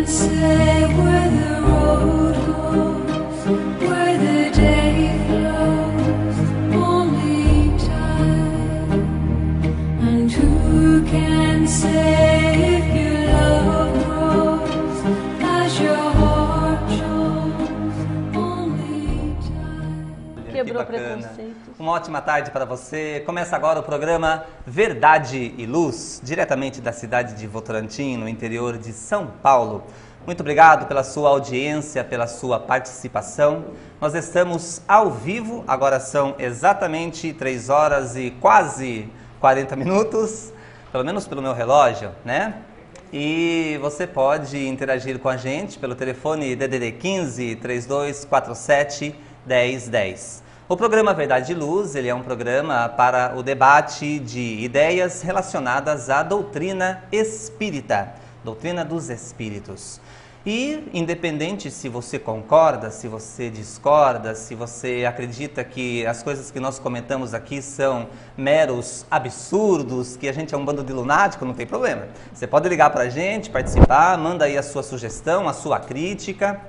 say where the road goes, where the day flows, only time. And who can say if your love grows as your heart shows, only time. Quebrou preconceitos. Uma ótima tarde para você. Começa agora o programa Verdade e Luz, diretamente da cidade de Votorantim, no interior de São Paulo. Muito obrigado pela sua audiência, pela sua participação. Nós estamos ao vivo, agora são exatamente 3 horas e quase 40 minutos, pelo menos pelo meu relógio, né? E você pode interagir com a gente pelo telefone DDD 15 3247 1010. O programa Verdade e Luz, ele é um programa para o debate de ideias relacionadas à doutrina espírita, doutrina dos espíritos. E, independente se você concorda, se você discorda, se você acredita que as coisas que nós comentamos aqui são meros absurdos, que a gente é um bando de lunático, não tem problema. Você pode ligar para a gente, participar, manda aí a sua sugestão, a sua crítica.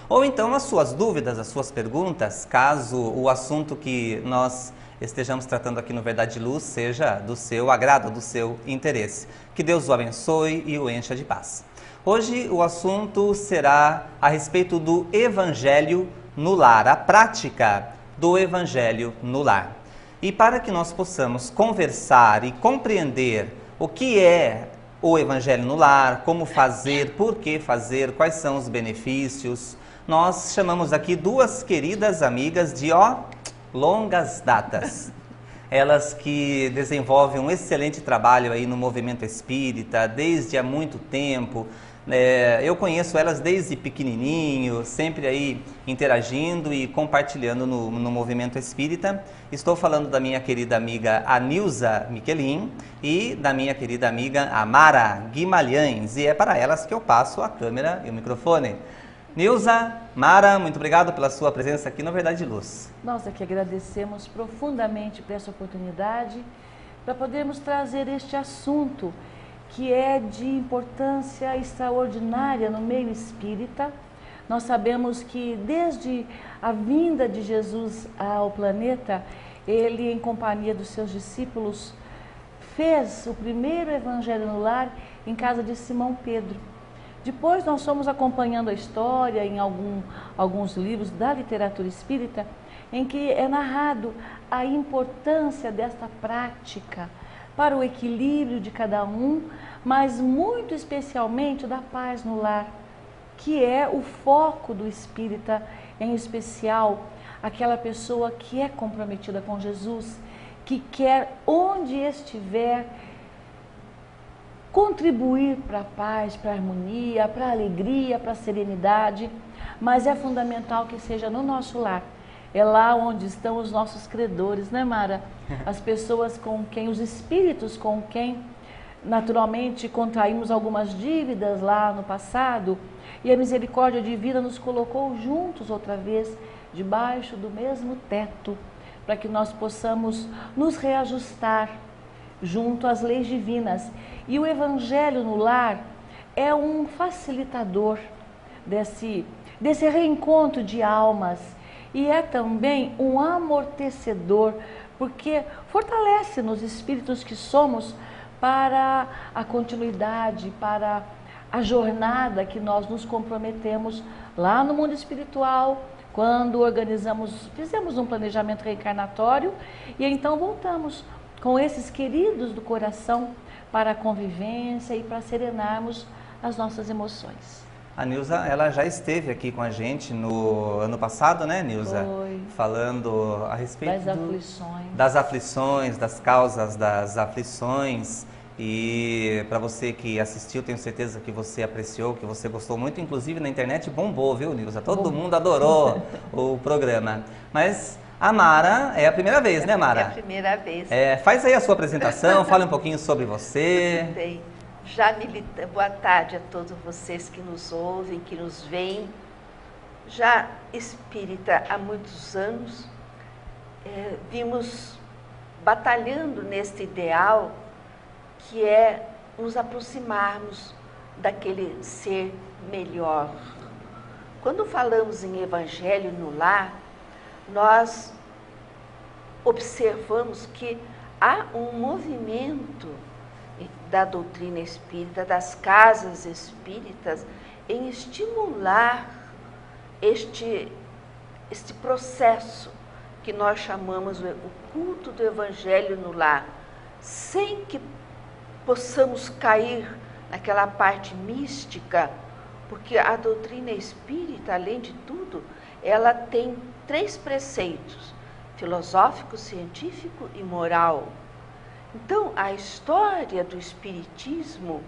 Ou então as suas dúvidas, as suas perguntas, caso o assunto que nós estejamos tratando aqui no Verdade e Luz seja do seu agrado, do seu interesse. Que Deus o abençoe e o encha de paz. Hoje o assunto será a respeito do Evangelho no lar, a prática do Evangelho no lar. E para que nós possamos conversar e compreender o que é o Evangelho no lar, como fazer, por que fazer, quais são os benefícios, nós chamamos aqui duas queridas amigas de longas datas. Elas que desenvolvem um excelente trabalho aí no movimento espírita desde há muito tempo. Eu conheço elas desde pequenininho, sempre aí interagindo e compartilhando no movimento espírita. Estou falando da minha querida amiga Anilza Miquelin e da minha querida amiga Amara Guimarães. E é para elas que eu passo a câmera e o microfone. Nilza, Mara, muito obrigado pela sua presença aqui no Verdade e Luz. Nós aqui agradecemos profundamente por essa oportunidade para podermos trazer este assunto que é de importância extraordinária no meio espírita. Nós sabemos que desde a vinda de Jesus ao planeta, ele, em companhia dos seus discípulos, fez o primeiro evangelho no lar em casa de Simão Pedro. Depois nós fomos acompanhando a história em alguns livros da literatura espírita, em que é narrado a importância desta prática para o equilíbrio de cada um, mas muito especialmente da paz no lar, que é o foco do espírita, em especial aquela pessoa que é comprometida com Jesus, que quer, onde estiver, contribuir para a paz, para a harmonia, para a alegria, para a serenidade, mas é fundamental que seja no nosso lar. É lá onde estão os nossos credores, né, Mara? As pessoas com quem, os espíritos com quem, naturalmente, contraímos algumas dívidas lá no passado, e a misericórdia divina nos colocou juntos outra vez, debaixo do mesmo teto, para que nós possamos nos reajustar junto às leis divinas. E o Evangelho no lar é um facilitador desse reencontro de almas e é também um amortecedor, porque fortalece nos espíritos que somos para a continuidade, para a jornada que nós nos comprometemos lá no mundo espiritual, quando fizemos um planejamento reencarnatório e então voltamos com esses queridos do coração para a convivência e para serenarmos as nossas emoções. A Nilza, ela já esteve aqui com a gente no ano passado, né, Nilza? Foi. Falando a respeito das aflições, das causas das aflições. E para você que assistiu, tenho certeza que você apreciou, que você gostou muito. Inclusive na internet bombou, viu, Nilza? Todo mundo adorou o programa. Mas a Mara é a primeira vez, né, Mara? É a primeira vez. Faz aí a sua apresentação, fale um pouquinho sobre você. Bem, boa tarde a todos vocês que nos ouvem, que nos veem. Já espírita há muitos anos, vimos batalhando neste ideal que é nos aproximarmos daquele ser melhor. Quando falamos em Evangelho no lar, nós observamos que há um movimento da doutrina espírita, das casas espíritas, em estimular este processo que nós chamamos o culto do Evangelho no lar, sem que possamos cair naquela parte mística, porque a doutrina espírita, além de tudo, ela tem 3 preceitos: filosófico, científico e moral. Então, a história do espiritismo,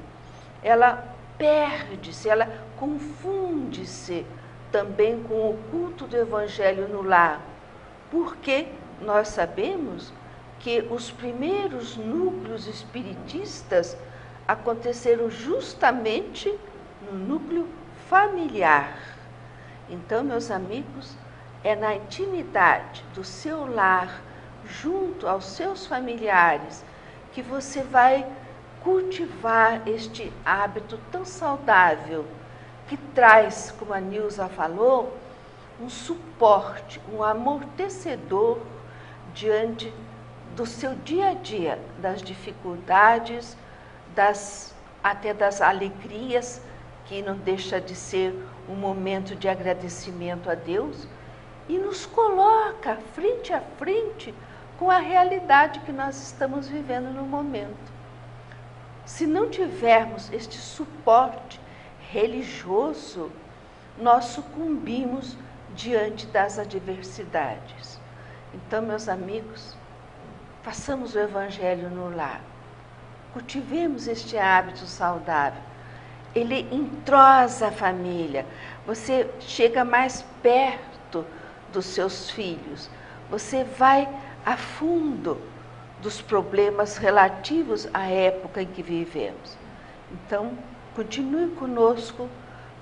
ela perde-se, ela confunde-se também com o culto do Evangelho no lar, porque nós sabemos que os primeiros núcleos espiritistas aconteceram justamente no núcleo familiar. Então, meus amigos, é na intimidade do seu lar, junto aos seus familiares, que você vai cultivar este hábito tão saudável, que traz, como a Nilza falou, um suporte, um amortecedor diante do seu dia a dia, das dificuldades, até das alegrias, que não deixa de ser um momento de agradecimento a Deus, e nos coloca frente a frente com a realidade que nós estamos vivendo no momento. Se não tivermos este suporte religioso, nós sucumbimos diante das adversidades. Então, meus amigos, façamos o Evangelho no lar. Cultivemos este hábito saudável. Ele entrosa a família. Você chega mais perto dos seus filhos. Você vai a fundo dos problemas relativos à época em que vivemos. Então, continue conosco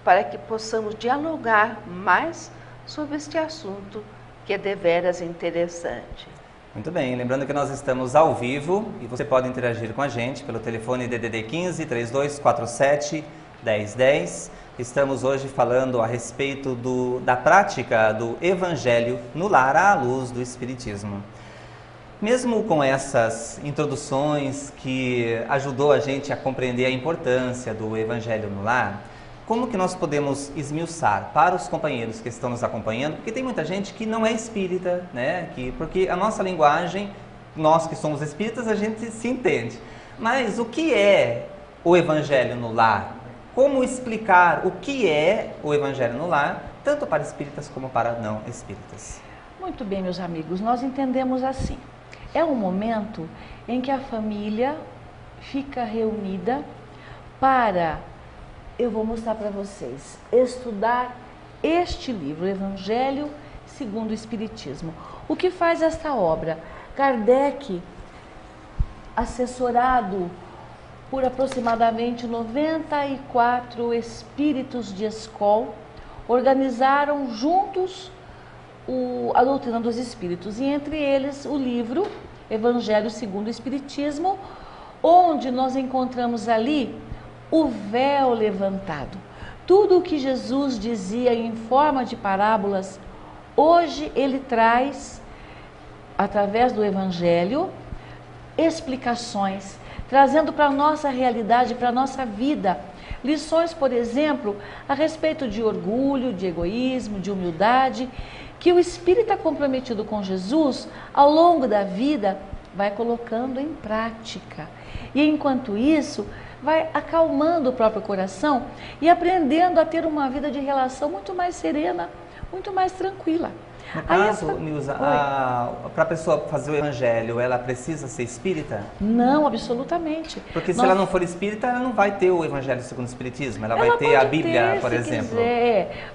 para que possamos dialogar mais sobre este assunto que é deveras interessante. Muito bem, lembrando que nós estamos ao vivo e você pode interagir com a gente pelo telefone DDD 15 3247 1010. Estamos hoje falando a respeito da prática do Evangelho no lar à luz do Espiritismo. Mesmo com essas introduções que ajudou a gente a compreender a importância do Evangelho no lar, como que nós podemos esmiuçar para os companheiros que estão nos acompanhando? Porque tem muita gente que não é espírita, né? Porque a nossa linguagem, nós que somos espíritas, a gente se entende. Mas o que é o Evangelho no lar? Como explicar o que é o Evangelho no lar, tanto para espíritas como para não espíritas? Muito bem, meus amigos, nós entendemos assim. É um momento em que a família fica reunida para, eu vou mostrar para vocês, estudar este livro, o Evangelho segundo o Espiritismo. O que faz esta obra? Kardec, assessorado por aproximadamente 94 espíritos de escola, organizaram juntos a doutrina dos espíritos, e entre eles o livro Evangelho segundo o Espiritismo, onde nós encontramos ali o véu levantado. Tudo o que Jesus dizia em forma de parábolas, hoje ele traz, através do Evangelho, explicações, trazendo para a nossa realidade, para a nossa vida, lições, por exemplo, a respeito de orgulho, de egoísmo, de humildade, que o espírita comprometido com Jesus, ao longo da vida, vai colocando em prática. E enquanto isso, vai acalmando o próprio coração e aprendendo a ter uma vida de relação muito mais serena, muito mais tranquila. No caso, Nilza, para a pessoa fazer o Evangelho, ela precisa ser espírita? Não, absolutamente. Porque se ela não for espírita, ela não vai ter o Evangelho segundo o Espiritismo, ela vai ter a Bíblia, por exemplo.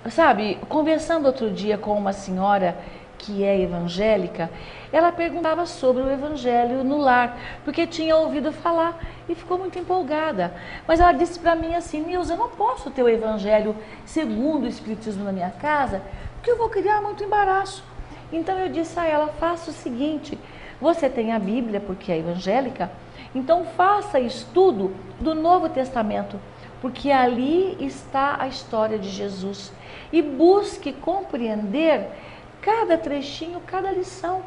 Sabe, conversando outro dia com uma senhora que é evangélica, ela perguntava sobre o Evangelho no lar, porque tinha ouvido falar e ficou muito empolgada. Mas ela disse para mim assim: Nilza, eu não posso ter o Evangelho segundo o Espiritismo na minha casa, porque eu vou criar muito embaraço. Então eu disse a ela: faça o seguinte, você tem a Bíblia, porque é evangélica, então faça estudo do Novo Testamento, porque ali está a história de Jesus. E busque compreender cada trechinho, cada lição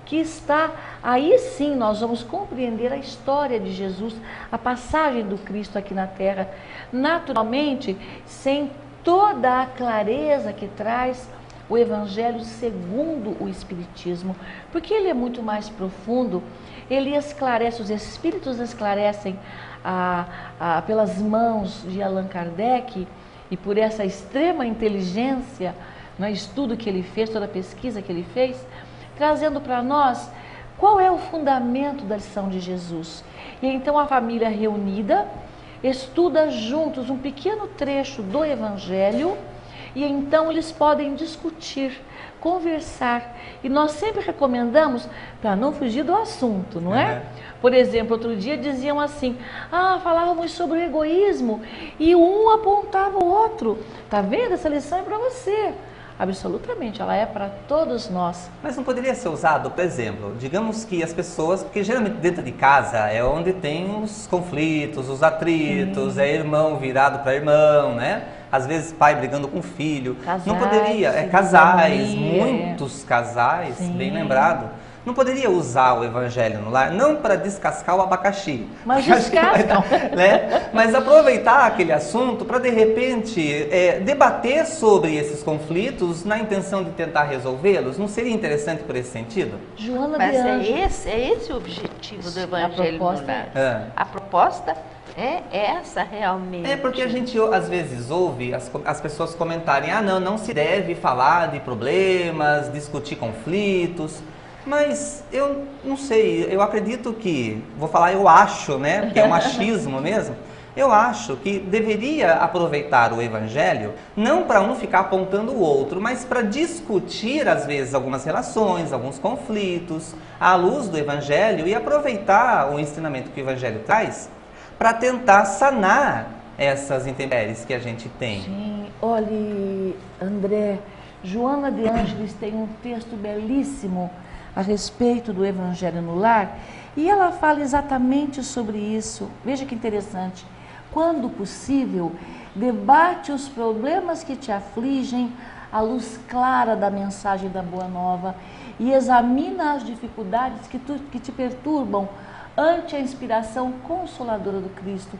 que está. Aí sim nós vamos compreender a história de Jesus, a passagem do Cristo aqui na Terra, naturalmente, sem toda a clareza que traz o Evangelho segundo o Espiritismo, porque ele é muito mais profundo, ele esclarece, os Espíritos esclarecem pelas mãos de Allan Kardec e por essa extrema inteligência no estudo que ele fez, toda a pesquisa que ele fez, trazendo para nós qual é o fundamento da lição de Jesus. E então a família reunida estuda juntos um pequeno trecho do Evangelho e então eles podem discutir, conversar. E nós sempre recomendamos para não fugir do assunto, não é? Por exemplo, outro dia diziam assim, falávamos sobre o egoísmo e um apontava o outro. Tá vendo? Essa lição é para você. Absolutamente, ela é para todos nós. Mas não poderia ser usado, por exemplo, digamos que as pessoas, porque geralmente dentro de casa é onde tem os conflitos, os atritos, é irmão virado para irmão, né? Às vezes pai brigando com filho. Casais, não poderia, casais, muitos casais, bem lembrado. Não poderia usar o Evangelho no lar, não para descascar o abacaxi, mas descascam, né? Mas aproveitar aquele assunto para de repente debater sobre esses conflitos na intenção de tentar resolvê-los. Não seria interessante por esse sentido? Joana Mas de Ângeles. é esse o objetivo do Evangelho no lar. A proposta é essa realmente. É porque a gente às vezes ouve as pessoas comentarem, não se deve falar de problemas, discutir conflitos. Mas eu não sei, eu acredito que, eu acho, né, porque é um achismo mesmo, eu acho que deveria aproveitar o Evangelho, não para um ficar apontando o outro, mas para discutir, às vezes, algumas relações, alguns conflitos, à luz do Evangelho e aproveitar o ensinamento que o Evangelho traz para tentar sanar essas intempéries que a gente tem. Sim, olhe, André, Joana de Ângeles tem um texto belíssimo a respeito do Evangelho no lar, e ela fala exatamente sobre isso. Veja que interessante. Quando possível, debate os problemas que te afligem à luz clara da mensagem da Boa Nova e examina as dificuldades que te perturbam ante a inspiração consoladora do Cristo.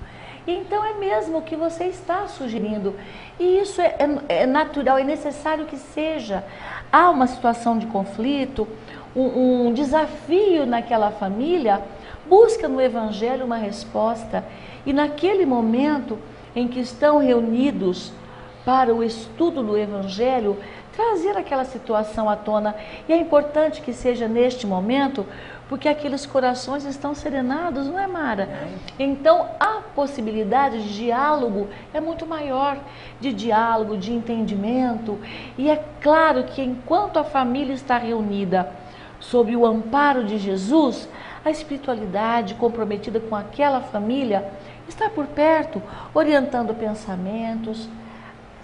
Então é mesmo o que você está sugerindo, e isso é natural, é necessário que seja. Há uma situação de conflito, um desafio naquela família, busca no Evangelho uma resposta, e naquele momento em que estão reunidos para o estudo do Evangelho, trazer aquela situação à tona. E é importante que seja neste momento, porque aqueles corações estão serenados, não é, Mara? Então a possibilidade de diálogo é muito maior, de diálogo, de entendimento. E é claro que enquanto a família está reunida sob o amparo de Jesus, a espiritualidade comprometida com aquela família está por perto, orientando pensamentos,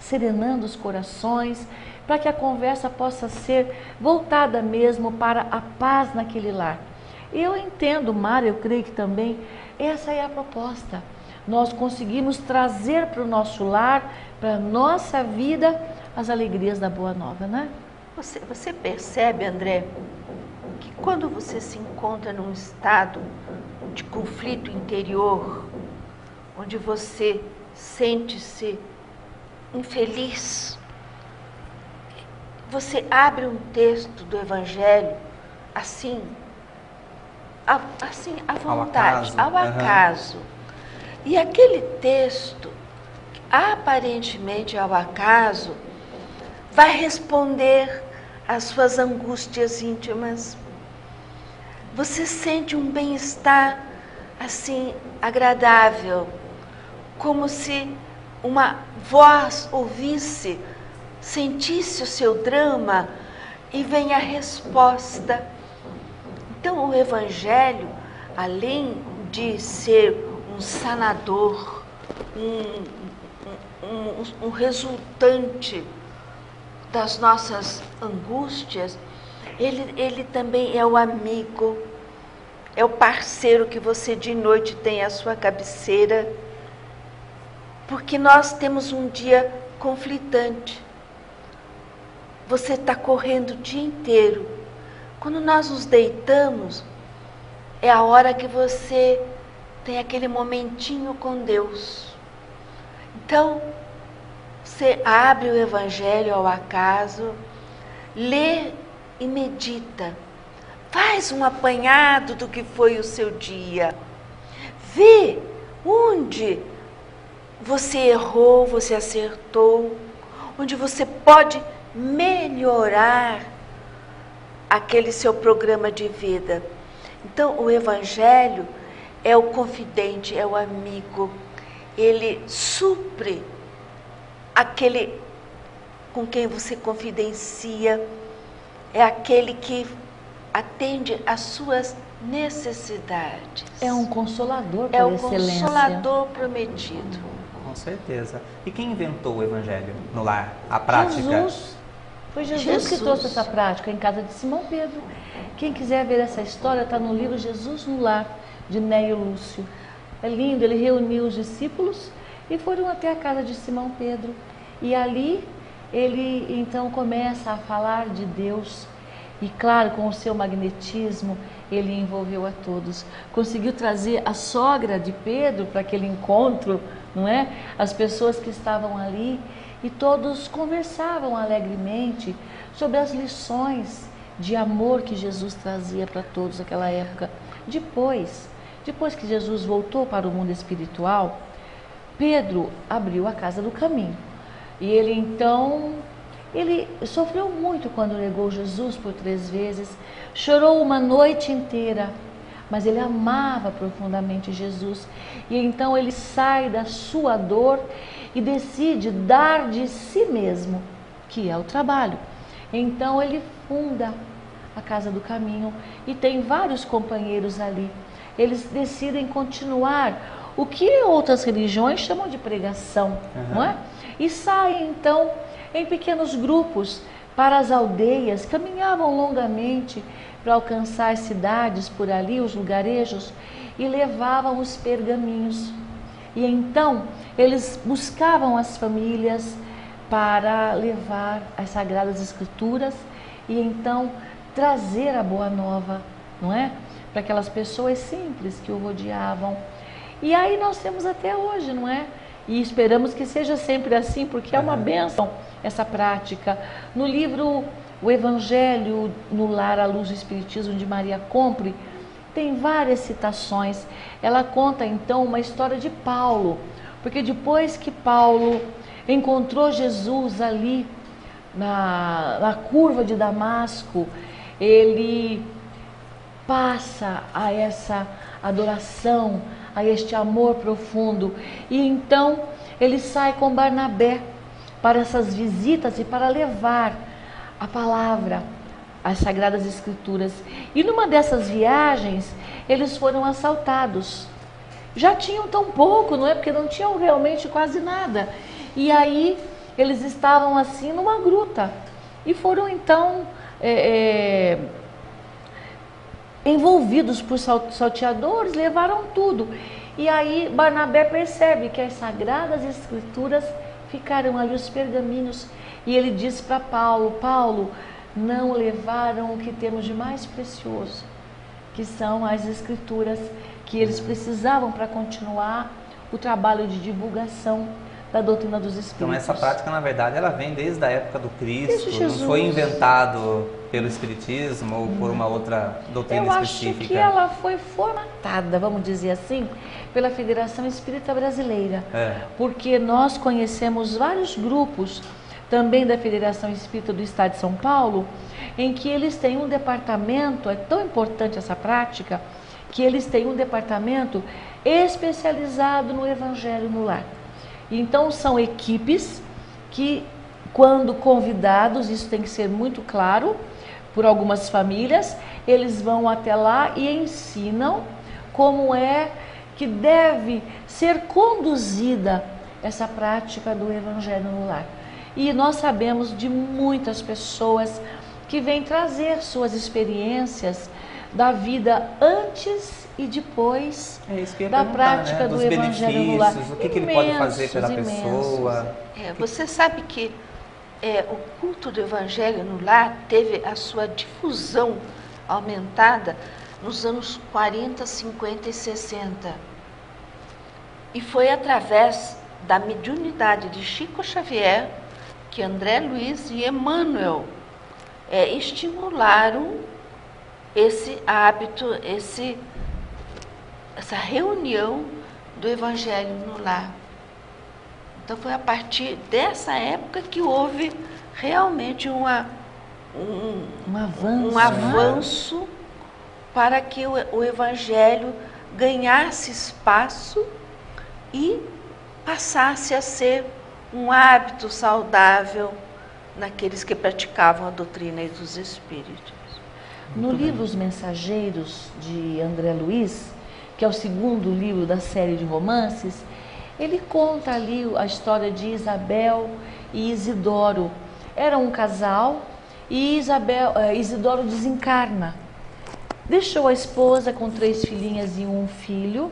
serenando os corações, para que a conversa possa ser voltada mesmo para a paz naquele lar. Eu entendo, Mara, eu creio que também essa é a proposta. Nós conseguimos trazer para o nosso lar, para a nossa vida, as alegrias da Boa Nova, né? Você percebe, André, que quando você se encontra num estado de conflito interior, onde você sente-se infeliz, você abre um texto do Evangelho assim à vontade, ao acaso. E aquele texto, aparentemente ao acaso, vai responder às suas angústias íntimas. Você sente um bem-estar assim agradável, como se uma voz ouvisse, sentisse o seu drama e vem a resposta. Então o Evangelho, além de ser um sanador, um resultante das nossas angústias, ele também é o amigo, é o parceiro que você de noite tem à sua cabeceira, Porque nós temos um dia conflitante. Você está correndo o dia inteiro. Quando nós nos deitamos, é a hora que você tem aquele momentinho com Deus. Então, você abre o Evangelho ao acaso, lê e medita. Faz um apanhado do que foi o seu dia. Vê onde você errou, você acertou, onde você pode melhorar aquele seu programa de vida. Então, o Evangelho é o confidente, é o amigo. Ele supre aquele com quem você confidencia, é aquele que atende às suas necessidades. É um consolador por É o excelência. consolador prometido. Com certeza. E quem inventou o Evangelho no lar? A prática? Jesus. Foi Jesus que Jesus. trouxe essa prática em casa de Simão Pedro. Quem quiser ver essa história, está no livro Jesus no Lar, de Neio Lúcio. É lindo, ele reuniu os discípulos e foram até a casa de Simão Pedro. E ali ele então começa a falar de Deus. E claro, com o seu magnetismo, ele envolveu a todos. Conseguiu trazer a sogra de Pedro para aquele encontro, não é? As pessoas que estavam ali, e todos conversavam alegremente sobre as lições de amor que Jesus trazia para todos naquela época. Depois que Jesus voltou para o mundo espiritual, Pedro abriu a Casa do Caminho. E ele sofreu muito quando negou Jesus por 3 vezes, chorou uma noite inteira, mas ele amava profundamente Jesus. E então ele sai da sua dor e decide dar de si mesmo, que é o trabalho. Então ele funda a Casa do Caminho e tem vários companheiros ali. Eles decidem continuar o que outras religiões chamam de pregação, não é? E saem então em pequenos grupos para as aldeias, caminhavam longamente para alcançar as cidades por ali, os lugarejos, e levavam os pergaminhos. E então eles buscavam as famílias para levar as Sagradas Escrituras e então trazer a Boa Nova, não é? Para aquelas pessoas simples que o rodeavam. E aí nós temos até hoje, não é? E esperamos que seja sempre assim, porque é uma bênção essa prática. No livro O Evangelho no Lar, à Luz do Espiritismo, de Maria Compre, tem várias citações. Ela conta então uma história de Paulo, porque depois que Paulo encontrou Jesus ali na curva de Damasco, ele passa a essa adoração, a este amor profundo, e então ele sai com Barnabé para essas visitas e para levar a palavra, as Sagradas Escrituras. E numa dessas viagens, eles foram assaltados. Já tinham tão pouco, não é? Porque não tinham realmente quase nada. E aí, eles estavam assim numa gruta. E foram então envolvidos por salteadores, levaram tudo. E aí, Barnabé percebe que as Sagradas Escrituras ficaram ali, os pergaminhos. E ele diz para Paulo: Paulo, não levaram o que temos de mais precioso, que são as Escrituras, que eles precisavam para continuar o trabalho de divulgação da doutrina dos Espíritos. Então essa prática, na verdade, ela vem desde a época do Cristo, Jesus. Não foi inventado pelo Espiritismo ou por uma outra doutrina específica. Eu acho que ela foi formatada, vamos dizer assim, pela Federação Espírita Brasileira, porque nós conhecemos vários grupos também da Federação Espírita do Estado de São Paulo, em que eles têm um departamento, é tão importante essa prática, que eles têm um departamento especializado no Evangelho no Lar. Então são equipes que, quando convidados, isso tem que ser muito claro, por algumas famílias, eles vão até lá e ensinam como é que deve ser conduzida essa prática do Evangelho no Lar. E nós sabemos de muitas pessoas que vêm trazer suas experiências da vida antes e depois É isso que eu ia da perguntar, prática né? do Dos Evangelho no lar. benefícios, o que ele pode fazer pela Imensos, pessoa. Você sabe que o culto do Evangelho no lar teve a sua difusão aumentada nos anos 40, 50 e 60. E foi através da mediunidade de Chico Xavier que André Luiz e Emmanuel estimularam esse hábito, essa reunião do Evangelho no lar. Então foi a partir dessa época que houve realmente um avanço para que o Evangelho ganhasse espaço e passasse a ser um hábito saudável naqueles que praticavam a doutrina dos Espíritos. No livro Os Mensageiros, de André Luiz, que é o segundo livro da série de romances, ele conta ali a história de Isabel e Isidoro. Era um casal e Isidoro desencarna. Deixou a esposa com 3 filhinhas e 1 filho.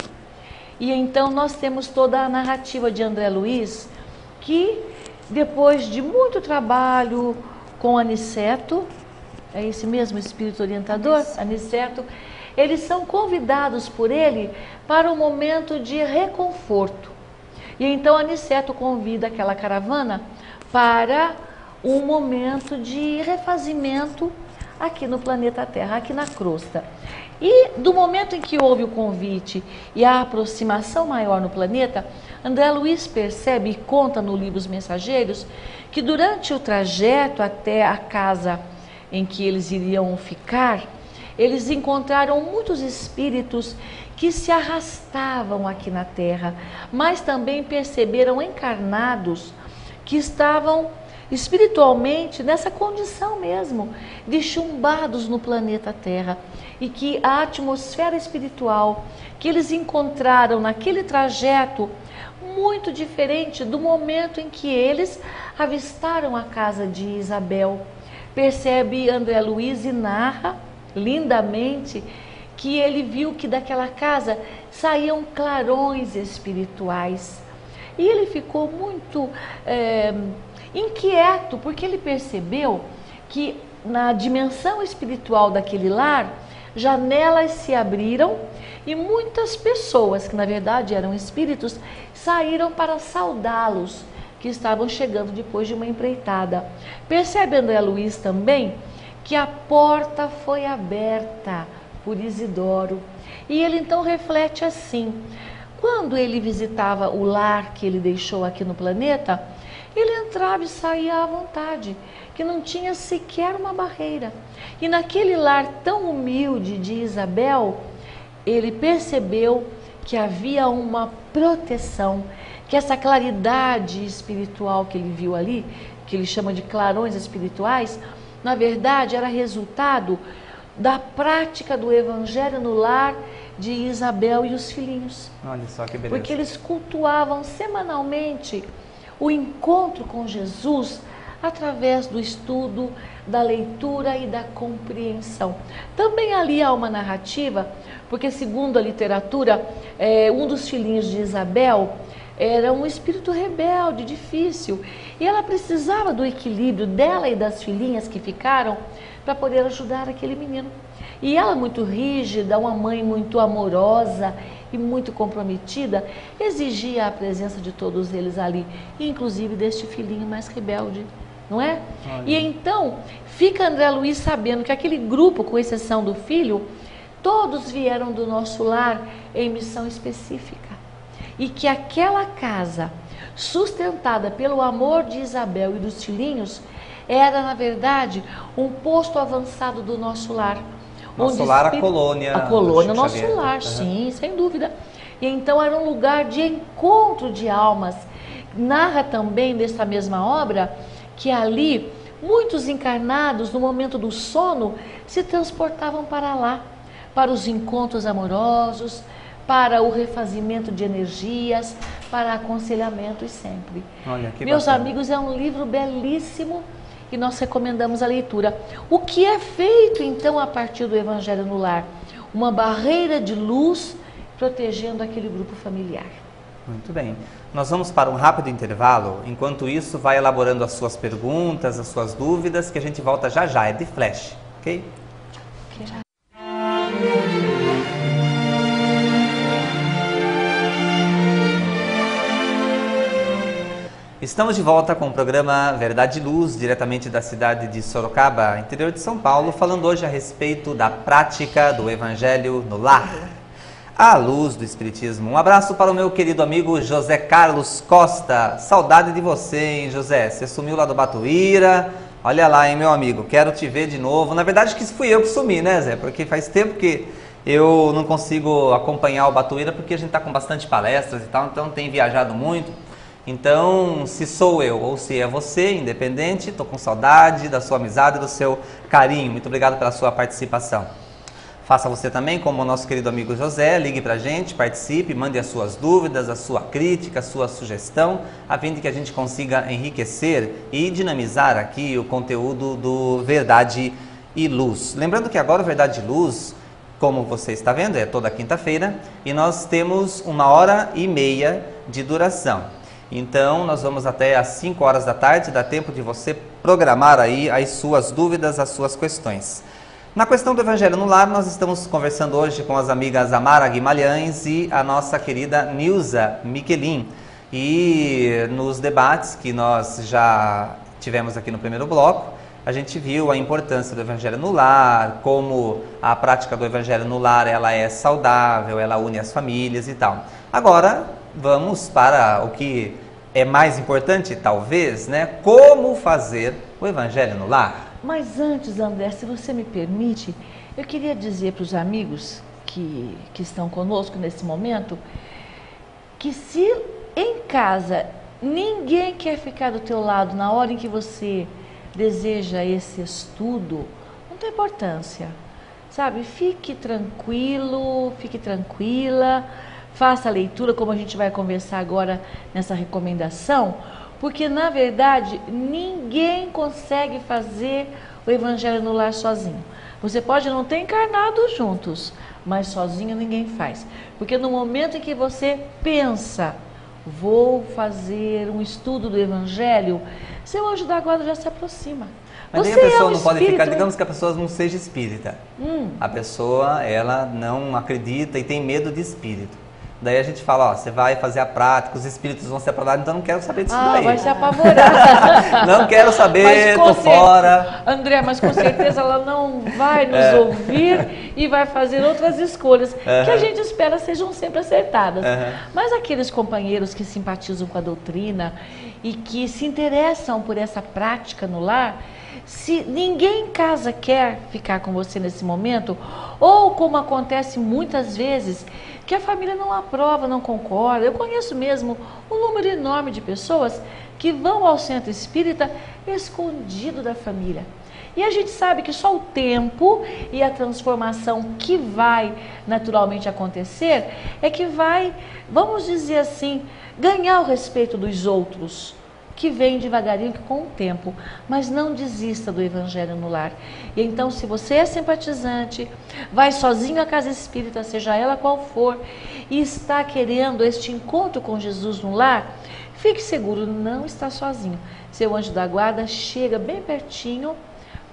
E então nós temos toda a narrativa de André Luiz, que depois de muito trabalho com Aniceto, é esse mesmo espírito orientador, Aniceto, eles são convidados por ele para um momento de reconforto. E então Aniceto convida aquela caravana para um momento de refazimento aqui no planeta Terra, aqui na crosta. E do momento em que houve o convite e a aproximação maior no planeta, André Luiz percebe e conta no livro Os Mensageiros que durante o trajeto até a casa em que eles iriam ficar, eles encontraram muitos espíritos que se arrastavam aqui na Terra, mas também perceberam encarnados que estavam espiritualmente nessa condição mesmo, de chumbados no planeta Terra, e que a atmosfera espiritual que eles encontraram naquele trajeto muito diferente do momento em que eles avistaram a casa de Isabel. Percebe André Luiz e narra lindamente que ele viu que daquela casa saíam clarões espirituais. E ele ficou muito inquieto, porque ele percebeu que na dimensão espiritual daquele lar, janelas se abriram e muitas pessoas, que na verdade eram espíritos, saíram para saudá-los, que estavam chegando depois de uma empreitada. Percebe André Luiz também que a porta foi aberta por Isidoro. E ele então reflete assim: quando ele visitava o lar que ele deixou aqui no planeta, ele entrava e saía à vontade, que não tinha sequer uma barreira. E naquele lar tão humilde de Isabel, ele percebeu que havia uma proteção, que essa claridade espiritual que ele viu ali, que ele chama de clarões espirituais, na verdade era resultado da prática do Evangelho no lar de Isabel e os filhinhos. Olha só que beleza. Porque eles cultuavam semanalmente o encontro com Jesus através do estudo, da leitura e da compreensão. Também ali há uma narrativa, porque segundo a literatura, um dos filhinhos de Isabel era um espírito rebelde, difícil, e ela precisava do equilíbrio dela e das filhinhas que ficaram para poder ajudar aquele menino. E ela, muito rígida, uma mãe muito amorosa e muito comprometida, exigia a presença de todos eles ali, inclusive deste filhinho mais rebelde, não é? Olha. E então fica André Luiz sabendo que aquele grupo, com exceção do filho, todos vieram do nosso lar em missão específica. E que aquela casa, sustentada pelo amor de Isabel e dos filhinhos, era, na verdade, um posto avançado do nosso lar. Nosso lar, a colônia. A colônia, do Chico nosso Xavier. lar, sim, sem dúvida. E então era um lugar de encontro de almas. Narra também desta mesma obra que ali muitos encarnados, no momento do sono, se transportavam para lá, para os encontros amorosos, para o refazimento de energias, para aconselhamento e sempre. Olha, que Meus bacana. amigos, é um livro belíssimo e que nós recomendamos a leitura. O que é feito então a partir do Evangelho no Lar? uma barreira de luz protegendo aquele grupo familiar. Muito bem. Nós vamos para um rápido intervalo. Enquanto isso, vai elaborando as suas perguntas, as suas dúvidas, que a gente volta já já. É de flash, ok? Estamos de volta com o programa Verdade e Luz, diretamente da cidade de Sorocaba, interior de São Paulo, falando hoje a respeito da prática do Evangelho no lar, à luz do Espiritismo. Um abraço para o meu querido amigo José Carlos Costa. Saudade de você, hein, José? Você sumiu lá do Batuíra. Olha lá, hein, meu amigo, quero te ver de novo. Na verdade, que fui eu que sumi, né, Zé? Porque faz tempo que eu não consigo acompanhar o Batuíra, porque a gente está com bastante palestras e tal, então tem viajado muito. Então, se sou eu ou se é você, independente, estou com saudade da sua amizade, do seu carinho. Muito obrigado pela sua participação. Faça você também, como o nosso querido amigo José, ligue para a gente, participe, mande as suas dúvidas, a sua crítica, a sua sugestão, a fim de que a gente consiga enriquecer e dinamizar aqui o conteúdo do Verdade e Luz. Lembrando que agora o Verdade e Luz, como você está vendo, é toda quinta-feira e nós temos 1h30 de duração. Então, nós vamos até às 5 horas da tarde, dá tempo de você programar aí as suas dúvidas, as suas questões. Na questão do Evangelho no Lar, nós estamos conversando hoje com as amigas Amara Guimarães e a nossa querida Nilza Miquelin. E nos debates que nós já tivemos aqui no primeiro bloco, a gente viu a importância do Evangelho no Lar, como a prática do Evangelho no Lar ela é saudável, ela une as famílias e tal. Agora, vamos para o que é mais importante, talvez, né? Como fazer o Evangelho no Lar. Mas antes, André, se você me permite, eu queria dizer para os amigos que estão conosco nesse momento, que se em casa ninguém quer ficar do teu lado na hora em que você deseja esse estudo, não tem importância, sabe? Fique tranquilo, fique tranquila, faça a leitura, como a gente vai conversar agora nessa recomendação, porque na verdade ninguém consegue fazer o Evangelho no Lar sozinho. Você pode não ter encarnado juntos, mas sozinho ninguém faz. Porque no momento em que você pensa, vou fazer um estudo do Evangelho, seu anjo da guarda já se aproxima. Mas Você nem a pessoa é um não pode ficar, espírito. digamos que a pessoa não seja espírita. A pessoa, ela não acredita e tem medo de espírito. Daí a gente fala, ó, você vai fazer a prática, os espíritos vão se aprovar, então não quero saber disso daí. Vai se apavorar. Não quero saber, tô Mas fora. André, mas com certeza ela não vai nos ouvir e vai fazer outras escolhas que a gente espera sejam sempre acertadas. Mas aqueles companheiros que simpatizam com a doutrina e que se interessam por essa prática no lar, se ninguém em casa quer ficar com você nesse momento, ou como acontece muitas vezes, que a família não aprova, não concorda. Eu conheço mesmo um número enorme de pessoas que vão ao centro espírita escondido da família. E a gente sabe que só o tempo e a transformação que vai naturalmente acontecer é que vai, vamos dizer assim, ganhar o respeito dos outros, que vem devagarinho com o tempo, mas não desista do Evangelho no Lar. E então, se você é simpatizante, vai sozinho à casa espírita, seja ela qual for, e está querendo este encontro com Jesus no lar, fique seguro, não está sozinho. Seu anjo da guarda chega bem pertinho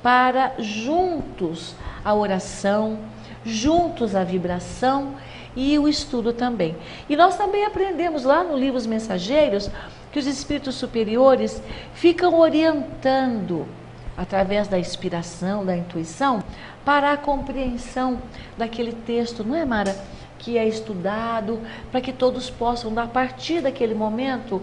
para juntos a oração, juntos a vibração e o estudo também. E nós também aprendemos lá no livro Os Mensageiros que os espíritos superiores ficam orientando através da inspiração, da intuição, para a compreensão daquele texto, não é, Mara? Que é estudado, para que todos possam, a partir daquele momento,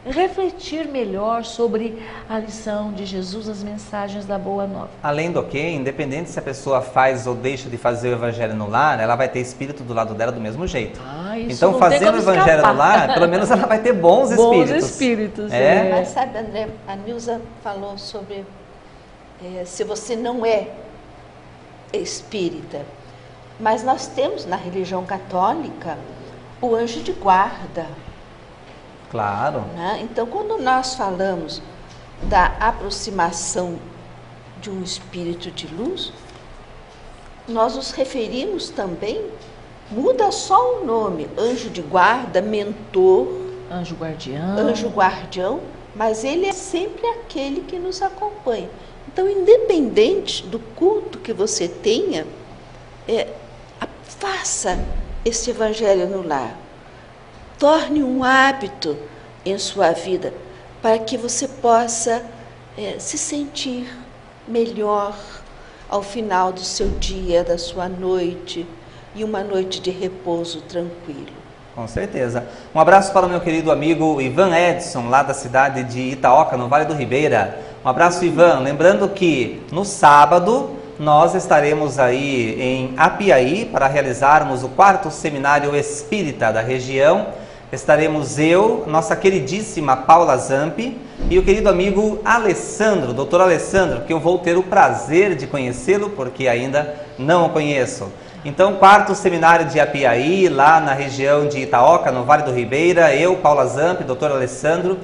refletir melhor sobre a lição de Jesus, as mensagens da Boa Nova. Além do que, independente se a pessoa faz ou deixa de fazer o Evangelho no Lar, ela vai ter espírito do lado dela do mesmo jeito. Então, fazendo o Evangelho no Lar, pelo menos ela vai ter bons espíritos. Bons espíritos, Mas sabe, André, a Nilza falou sobre se você não é espírita, mas nós temos na religião católica o anjo de guarda. Claro. Né? Então, quando nós falamos da aproximação de um espírito de luz, nós nos referimos também, muda só o nome, anjo de guarda, mentor, Anjo guardião. anjo guardião, mas ele é sempre aquele que nos acompanha. Então, independente do culto que você tenha, faça esse evangelho no lar. Torne um hábito em sua vida para que você possa se sentir melhor ao final do seu dia, da sua noite, e uma noite de repouso tranquilo. Com certeza. Um abraço para o meu querido amigo Ivan Edson, lá da cidade de Itaoca, no Vale do Ribeira. Um abraço, Ivan. Lembrando que no sábado nós estaremos aí em Apiaí para realizarmos o 4º Seminário Espírita da região. Estaremos eu, nossa queridíssima Paula Zampi e o querido amigo Alessandro, doutor Alessandro, que eu vou ter o prazer de conhecê-lo, porque ainda não o conheço. Então, 4º Seminário de Apiaí, lá na região de Itaoca, no Vale do Ribeira, eu, Paula Zampi, doutor Alessandro,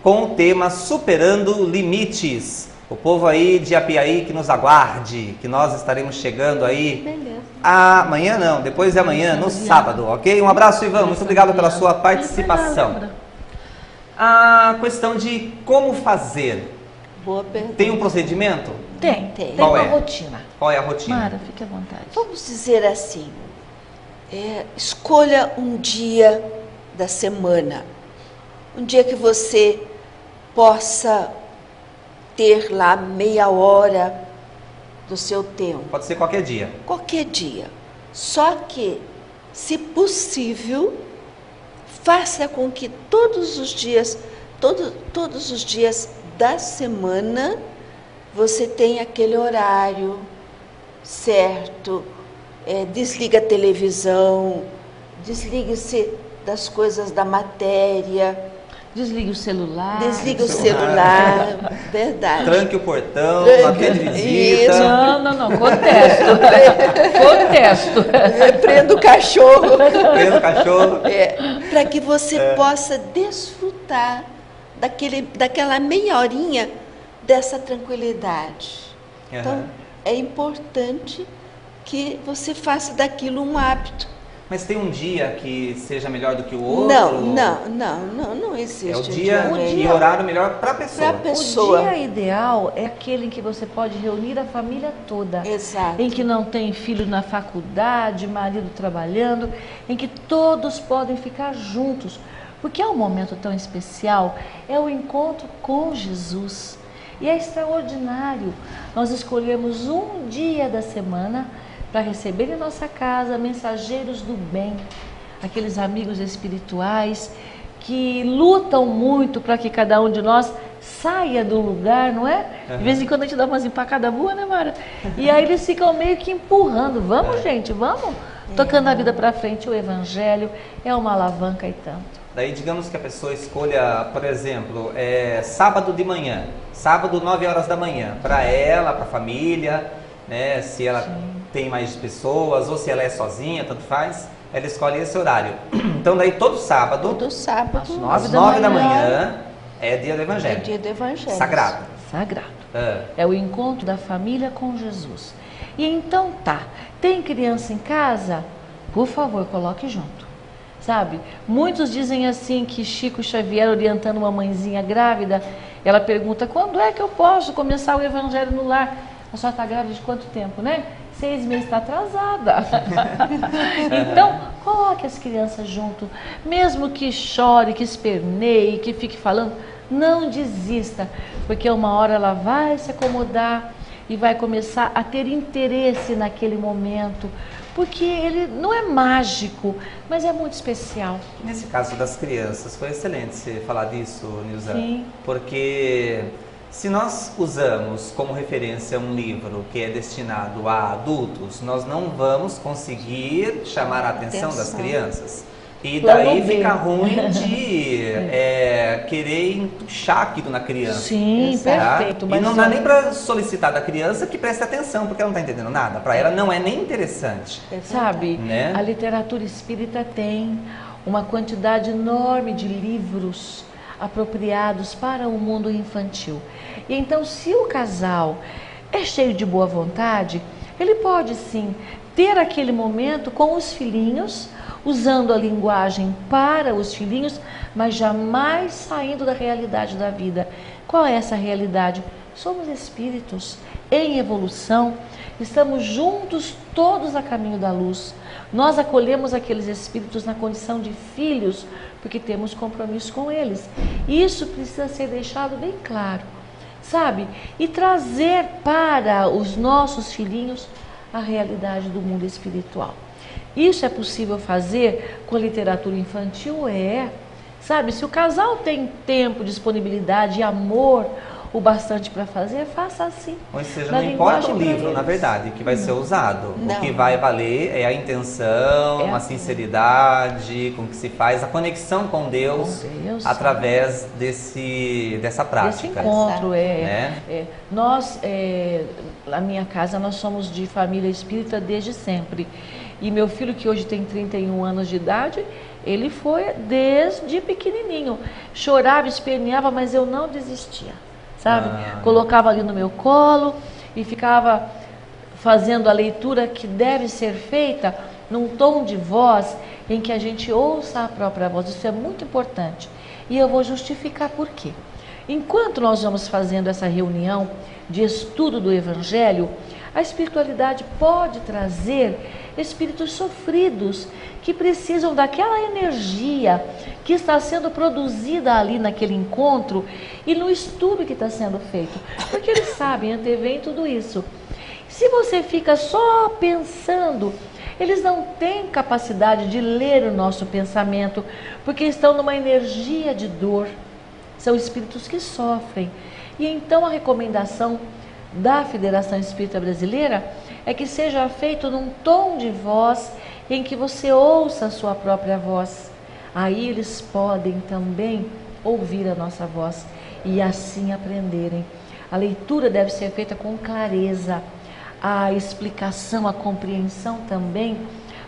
com o tema Superando Limites. O povo aí de Apiaí que nos aguarde, que nós estaremos chegando aí. Beleza. Amanhã não, depois de amanhã, no sábado, ok? Um abraço, Ivan, muito obrigado pela sua participação. A questão de como fazer. Boa pergunta. Tem um procedimento? Tem Qual uma é? rotina. Qual é a rotina? Mara, fique à vontade. Vamos dizer assim, escolha um dia da semana, um dia que você possa ter lá meia hora do seu tempo, Pode ser qualquer dia. qualquer dia. Só que, se possível, faça com que todos os dias da semana você tenha aquele horário certo, desliga a televisão, desligue-se das coisas da matéria, Desligue o celular. desliga o celular, verdade. Tranque o portão, Tranque. não atende visita. Isso. Não, contesto. Contesto. Prenda o cachorro. Prenda o cachorro. Para que você possa desfrutar daquela meia horinha dessa tranquilidade. Então, Aham. é importante que você faça daquilo um hábito. Mas tem um dia que seja melhor do que o outro? Não existe. É o dia um e horário melhor para a pessoa. Pra pessoa. O dia ideal é aquele em que você pode reunir a família toda. Exato. Em que não tem filho na faculdade, marido trabalhando, em que todos podem ficar juntos. Porque é um momento tão especial, é o encontro com Jesus. E é extraordinário nós escolhermos um dia da semana para receber em nossa casa mensageiros do bem, aqueles amigos espirituais que lutam muito para que cada um de nós saia do lugar, não é? De vez em quando a gente dá umas empacadas boas, né, Mara? E aí eles ficam meio que empurrando. Vamos, gente, vamos. Tocando a vida para frente. O Evangelho é uma alavanca e tanto. Daí digamos que a pessoa escolha, por exemplo, sábado de manhã, sábado 9 horas da manhã, para ela, para a família, né, se ela tem mais pessoas ou se ela é sozinha, tanto faz, ela escolhe esse horário. Então daí todo sábado, Todo sábado, às 9 da manhã, é dia do é Evangelho. dia do Evangelho. Sagrado. Sagrado. Ah, É o encontro da família com Jesus. E então tem criança em casa? Por favor, coloque junto. Sabe? Muitos dizem assim que Chico Xavier, orientando uma mãezinha grávida, ela pergunta: quando é que eu posso começar o Evangelho no lar? A senhora está grávida de quanto tempo, né? 6 meses, está atrasada. Então, coloque as crianças junto. Mesmo que chore, que esperneie, que fique falando, não desista. Porque uma hora ela vai se acomodar e vai começar a ter interesse naquele momento. Porque ele não é mágico, mas é muito especial. nesse caso das crianças, foi excelente você falar disso, Nilza. Sim. Porque se nós usamos como referência um livro que é destinado a adultos, nós não vamos conseguir chamar a atenção das crianças. E Plano daí B. fica ruim de querer entuchar aquilo na criança. Sim, tá? perfeito. E Mas não dá olha, nem para solicitar da criança que preste atenção, porque ela não está entendendo nada. Para ela não é nem interessante. sabe, Né? a literatura espírita tem uma quantidade enorme de livros apropriados para o mundo infantil. E então, se o casal é cheio de boa vontade, Ele pode sim ter aquele momento com os filhinhos, usando a linguagem para os filhinhos, mas jamais saindo da realidade da vida. Qual é essa realidade? Somos espíritos em evolução, estamos juntos todos a caminho da luz. Nós acolhemos aqueles espíritos na condição de filhos, porque temos compromisso com eles. Isso precisa ser deixado bem claro, sabe? E trazer para os nossos filhinhos a realidade do mundo espiritual. Isso é possível fazer com a literatura infantil? Sabe, se o casal tem tempo, disponibilidade e amor o bastante para fazer, faça assim. Ou seja, não importa o livro, na verdade, que vai ser usado. Não. O que vai valer é a intenção, a sinceridade com que se faz, a conexão com Deus, através dessa prática. Esse encontro, né? Nós, na minha casa, nós somos de família espírita desde sempre. E meu filho, que hoje tem 31 anos de idade, ele foi desde pequenininho. Chorava, esperneava, mas eu não desistia, sabe? Colocava ali no meu colo e ficava fazendo a leitura que deve ser feita num tom de voz em que a gente ouça a própria voz. Isso é muito importante. E eu vou justificar por quê. Enquanto nós vamos fazendo essa reunião de estudo do Evangelho, a espiritualidade pode trazer espíritos sofridos que precisam daquela energia que está sendo produzida ali naquele encontro e no estudo que está sendo feito, porque eles sabem, anteveem tudo isso. Se você fica só pensando, eles não têm capacidade de ler o nosso pensamento, porque estão numa energia de dor. São espíritos que sofrem. E então a recomendação da Federação Espírita Brasileira é que seja feito num tom de voz em que você ouça a sua própria voz. Aí eles podem também ouvir a nossa voz e assim aprenderem. A leitura deve ser feita com clareza, a explicação, a compreensão também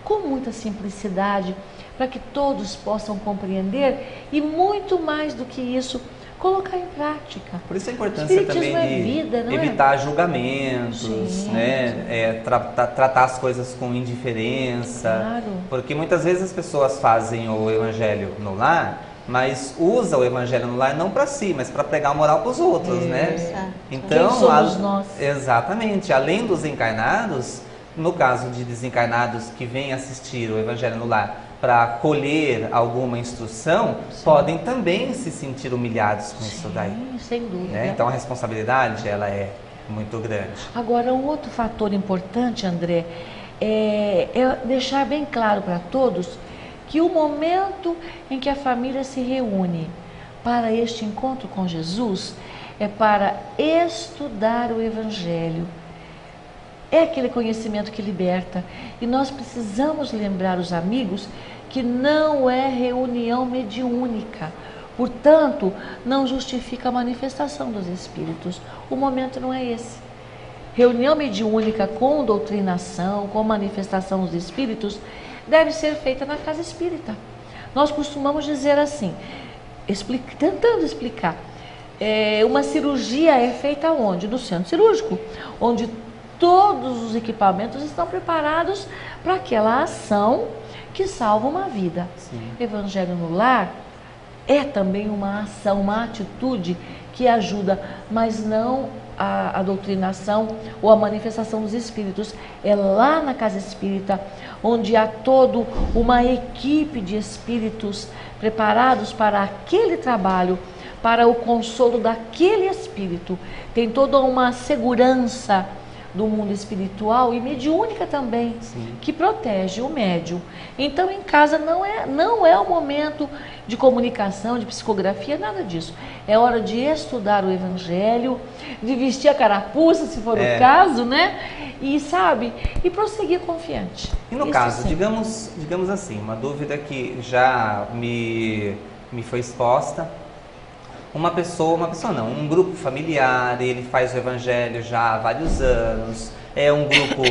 com muita simplicidade, para que todos possam compreender e muito mais do que isso, colocar em prática. Por isso a importância também de evitar julgamentos, né? Tratar as coisas com indiferença. Claro. Porque muitas vezes as pessoas fazem o evangelho no lar, mas usa o evangelho no lar não para si, mas para pregar moral para os outros, né? Então, quem somos nós? Exatamente. Além dos encarnados, no caso de desencarnados que vêm assistir o evangelho no lar para colher alguma instrução, podem também se sentir humilhados com isso daí. Sem dúvida. Né? Então a responsabilidade, ela é muito grande. Agora, um outro fator importante, André, é deixar bem claro para todos que o momento em que a família se reúne para este encontro com Jesus é para estudar o Evangelho. É aquele conhecimento que liberta. E nós precisamos lembrar os amigos que não é reunião mediúnica. Portanto, não justifica a manifestação dos espíritos. O momento não é esse. Reunião mediúnica com doutrinação, com manifestação dos espíritos, deve ser feita na casa espírita. Nós costumamos dizer assim, tentando explicar, uma cirurgia é feita onde? No centro cirúrgico, onde todos os equipamentos estão preparados para aquela ação que salva uma vida. Sim. Evangelho no lar é também uma ação, uma atitude que ajuda, mas não a doutrinação ou a manifestação dos espíritos. É lá na casa espírita, onde há toda uma equipe de espíritos preparados para aquele trabalho, para o consolo daquele espírito. Tem toda uma segurança do mundo espiritual e mediúnica também, que protege o médium. Então, em casa não é o momento de comunicação, de psicografia, nada disso. É hora de estudar o Evangelho, de vestir a carapuça, se for o caso, né? E, e prosseguir confiante. E no caso, digamos assim, uma dúvida que já me foi exposta. Um grupo familiar, ele faz o evangelho já há vários anos, é um grupo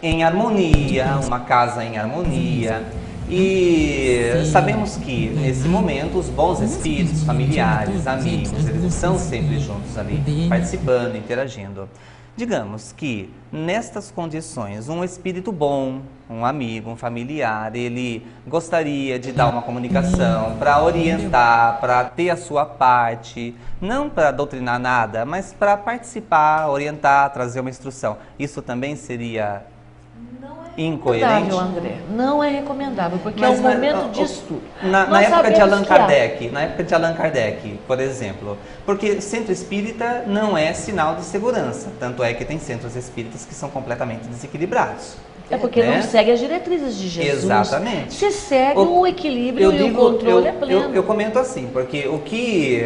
em harmonia, uma casa em harmonia, e sabemos que nesse momento os bons espíritos, familiares, amigos, eles estão sempre juntos ali, participando, interagindo. Digamos que nestas condições, um espírito bom, um amigo, um familiar, ele gostaria de dar uma comunicação para orientar, para ter a sua parte, não para doutrinar nada, mas para participar, orientar, trazer uma instrução. Isso também seria incoerente? Recomendável, André. Não é recomendável, porque Mas é um momento de estudo. Na Nós época de sabemos Allan que há. Kardec, na época de Allan Kardec, por exemplo, porque centro espírita não é sinal de segurança, tanto é que tem centros espíritas que são completamente desequilibrados. É porque né? não segue as diretrizes de Jesus. Exatamente. Se segue o equilíbrio e o controle é pleno. Eu comento assim, porque o que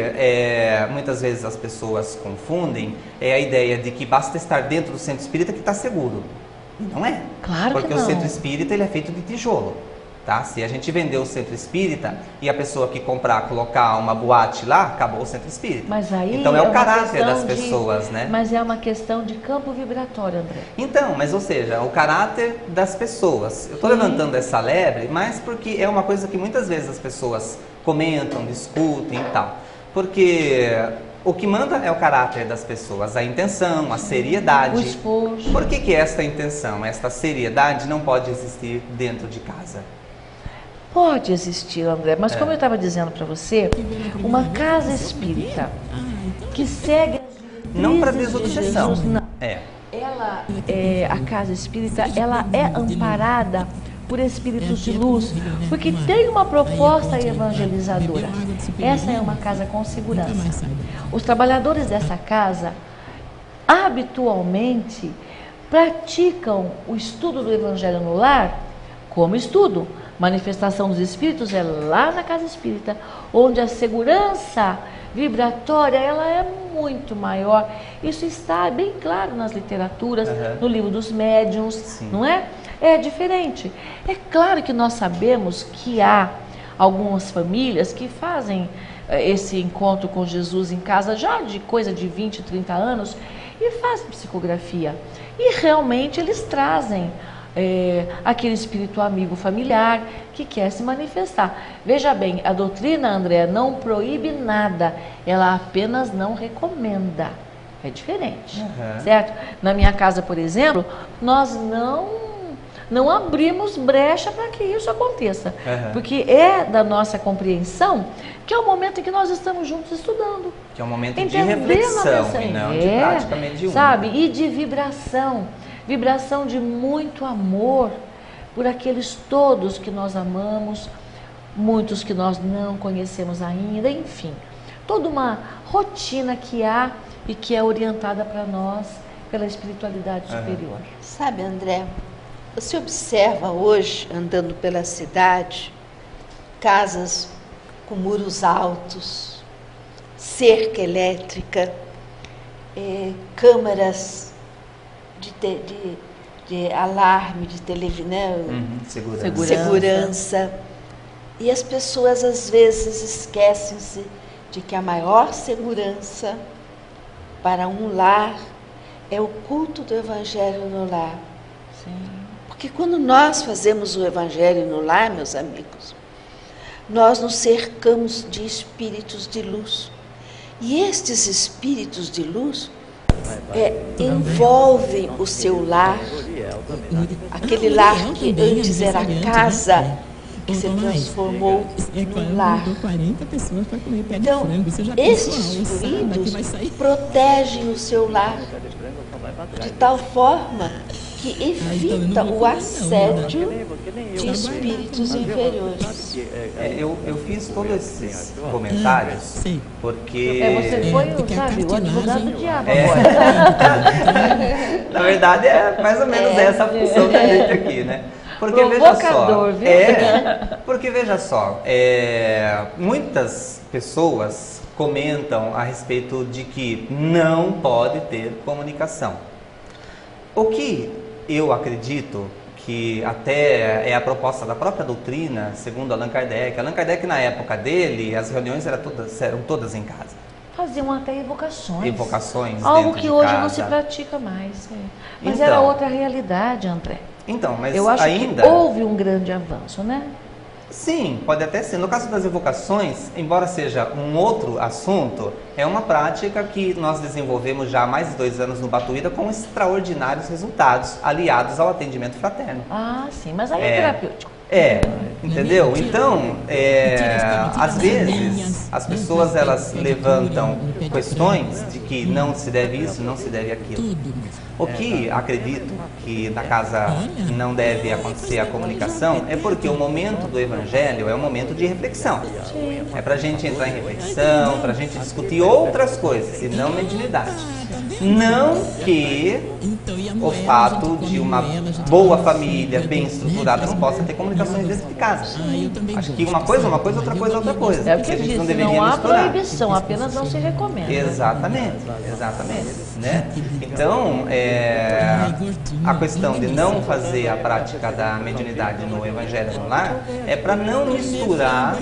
muitas vezes as pessoas confundem é a ideia de que basta estar dentro do centro espírita que está seguro. Não é. Claro que porque não. o centro espírita ele é feito de tijolo. Tá? Se a gente vender o centro espírita e a pessoa que comprar colocar uma boate lá, acabou o centro espírita. Mas aí então é o uma caráter das questão pessoas, né? Mas é uma questão de campo vibratório, André. Então, mas ou seja, o caráter das pessoas. Eu estou levantando essa lebre, mas porque é uma coisa que muitas vezes as pessoas comentam, discutem e tal. Porque o que manda é o caráter das pessoas, a intenção, a seriedade. O esforço. Por que esta intenção, esta seriedade não pode existir dentro de casa? Pode existir, André, mas como eu estava dizendo para você, uma casa espírita que segue as diretrizes Não para de desobsessão. Jesus, não. A casa espírita, ela é amparada por espíritos de luz, porque tem uma proposta evangelizadora. Essa é uma casa com segurança. Os trabalhadores dessa casa habitualmente praticam o estudo do Evangelho no lar como estudo. Manifestação dos espíritos é lá na casa espírita, onde a segurança vibratória ela é muito maior. Isso está bem claro nas literaturas, no livro dos médiuns, Sim. não é? É diferente. É claro que nós sabemos que há algumas famílias que fazem esse encontro com Jesus em casa já de coisa de 20, 30 anos e fazem psicografia. E realmente eles trazem aquele espírito amigo familiar que quer se manifestar. Veja bem, a doutrina, André, não proíbe nada, ela apenas não recomenda. É diferente, certo? Na minha casa, por exemplo, nós não abrimos brecha para que isso aconteça, porque é da nossa compreensão que é o momento em que nós estamos juntos estudando. Que é um momento de Entendendo a reflexão mensagem. e não de prática mediúnica. Sabe? E de vibração. Vibração de muito amor por aqueles todos que nós amamos, muitos que nós não conhecemos ainda, enfim. Toda uma rotina que há e que é orientada para nós pela espiritualidade superior. Sabe, André, você observa hoje, andando pela cidade, casas com muros altos, cerca elétrica, câmaras de alarme, de televisão, segurança. E as pessoas às vezes esquecem-se de que a maior segurança para um lar é o culto do Evangelho no lar. Sim. Porque quando nós fazemos o Evangelho no lar, meus amigos, nós nos cercamos de espíritos de luz. E estes espíritos de luz envolvem o seu lar, aquele lar que antes era casa, que se transformou num lar. Então, estes fluidos protegem o seu lar de tal forma que evita o assédio de espíritos inferiores. Eu fiz todos esses comentários porque... Você foi, sabe, o advogado do diabo agora. Na verdade, é mais ou menos essa a função da gente aqui, né? Porque Provocador, viu? Porque veja só, muitas pessoas comentam a respeito de que não pode ter comunicação. O que eu acredito que até é a proposta da própria doutrina, segundo Allan Kardec. Allan Kardec, na época dele, as reuniões eram todas em casa. Faziam até evocações. Evocações algo dentro que de hoje casa. não se pratica mais. Mas Então, era outra realidade, André. Então, mas Eu acho ainda... que houve um grande avanço, né? Sim, pode até ser. No caso das evocações, embora seja um outro assunto, é uma prática que nós desenvolvemos já há mais de 2 anos no Batuíra com extraordinários resultados, aliados ao atendimento fraterno. Ah, sim, mas aí é terapêutico. Entendeu? Então, às vezes, as pessoas elas levantam questões de que não se deve isso, não se deve aquilo. O que acredito que na casa não deve acontecer a comunicação é porque o momento do Evangelho é um momento de reflexão. É para a gente entrar em reflexão, para a gente discutir outras coisas e não mediunidade. Não que o fato de uma boa família, bem estruturada, não possa ter comunicações dentro de casa. Acho que uma coisa é uma coisa, outra coisa é outra coisa. É o que a eu gente disse, não deveria não há misturar. proibição, apenas não se recomenda. Exatamente, né? Então, a questão de não fazer a prática da mediunidade no Evangelho no lar é para não misturar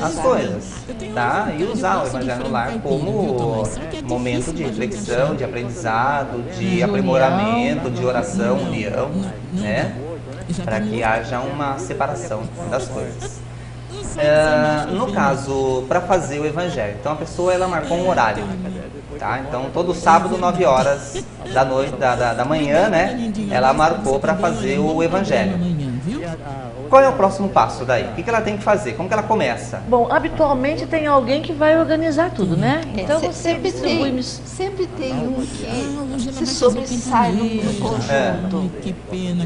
as coisas, tá? E usar o Evangelho no lar como momento de reflexão, de aprendizado, de aprimoramento, de oração, união, né? Para que haja uma separação das coisas. No caso, para fazer o Evangelho, então a pessoa ela marcou um horário, tá? Então todo sábado 9 horas da noite, da manhã, né? Ela marcou para fazer o Evangelho. Qual é o próximo passo daí? O que ela tem que fazer? Como que ela começa? Bom, habitualmente tem alguém que vai organizar tudo, né? Então você sempre distribui... sempre tem um que se sobressai no conjunto.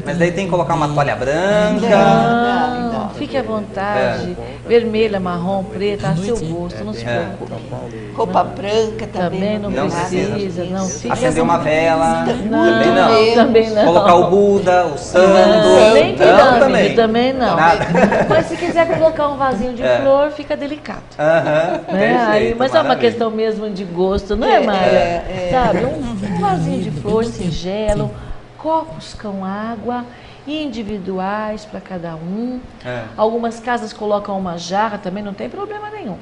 Mas daí tem que colocar uma toalha branca. Não, fique à vontade. Vermelha, marrom, preta, a seu gosto, não se preocupe. Roupa branca Também não Não precisa, não. Fique à Acender uma vontade. vela. Não, Também não. também não. Colocar o Buda, o santo. Nem Não, pirâmide, também não. Nada. Mas se quiser colocar um vasinho de flor, fica delicado. Aham, Né? Aí, perfeito, mas é uma maravilha. questão mesmo de gosto, não é, Mária? Sabe, um vasinho de flor singelo, copos com água, individuais para cada um. Algumas casas colocam uma jarra, também não tem problema nenhum.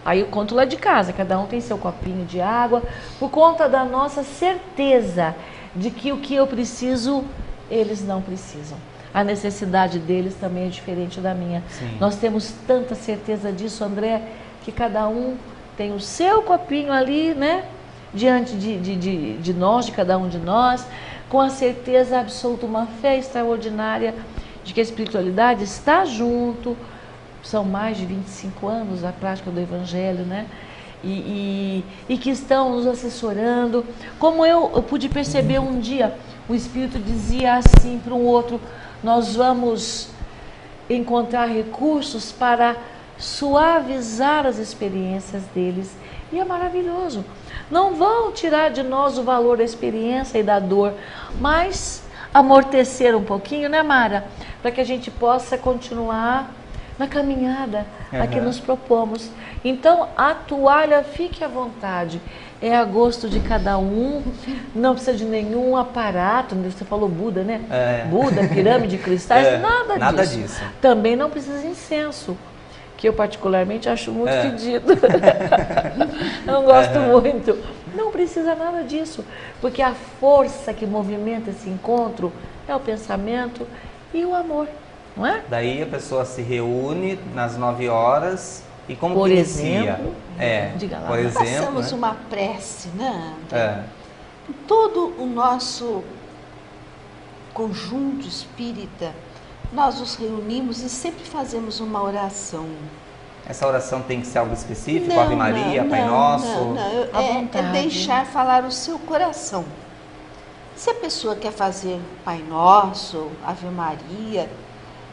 Aí eu conto lá de casa, cada um tem seu copinho de água, por conta da nossa certeza de que o que eu preciso, eles não precisam. A necessidade deles também é diferente da minha. Sim. Nós temos tanta certeza disso, André, que cada um tem o seu copinho ali, né? Diante de nós, de cada um de nós, com a certeza absoluta, uma fé extraordinária de que a espiritualidade está junto. São mais de 25 anos a prática do Evangelho, né? E que estão nos assessorando. Como eu pude perceber um dia, o Espírito dizia assim para um outro: nós vamos encontrar recursos para suavizar as experiências deles. E é maravilhoso. Não vão tirar de nós o valor da experiência e da dor, mas amortecer um pouquinho, né, Mara? Para que a gente possa continuar na caminhada a que nos propomos. Então, a toalha, fique à vontade. É a gosto de cada um, não precisa de nenhum aparato. Você falou Buda, né? Buda, pirâmide, cristais, nada disso. Também não precisa de incenso, que eu particularmente acho muito fedido. Não gosto muito. Não precisa nada disso, porque a força que movimenta esse encontro é o pensamento e o amor, não é? Daí a pessoa se reúne nas 9 horas e como Por que inicia? exemplo, diga lá. Por exemplo, Passamos né? uma prece, né, André? É. Todo o nosso conjunto espírita, nós nos reunimos e sempre fazemos uma oração. Essa oração tem que ser algo específico? Ave Maria, Pai Nosso? À É vontade. deixar falar o seu coração. Se a pessoa quer fazer Pai Nosso, Ave Maria,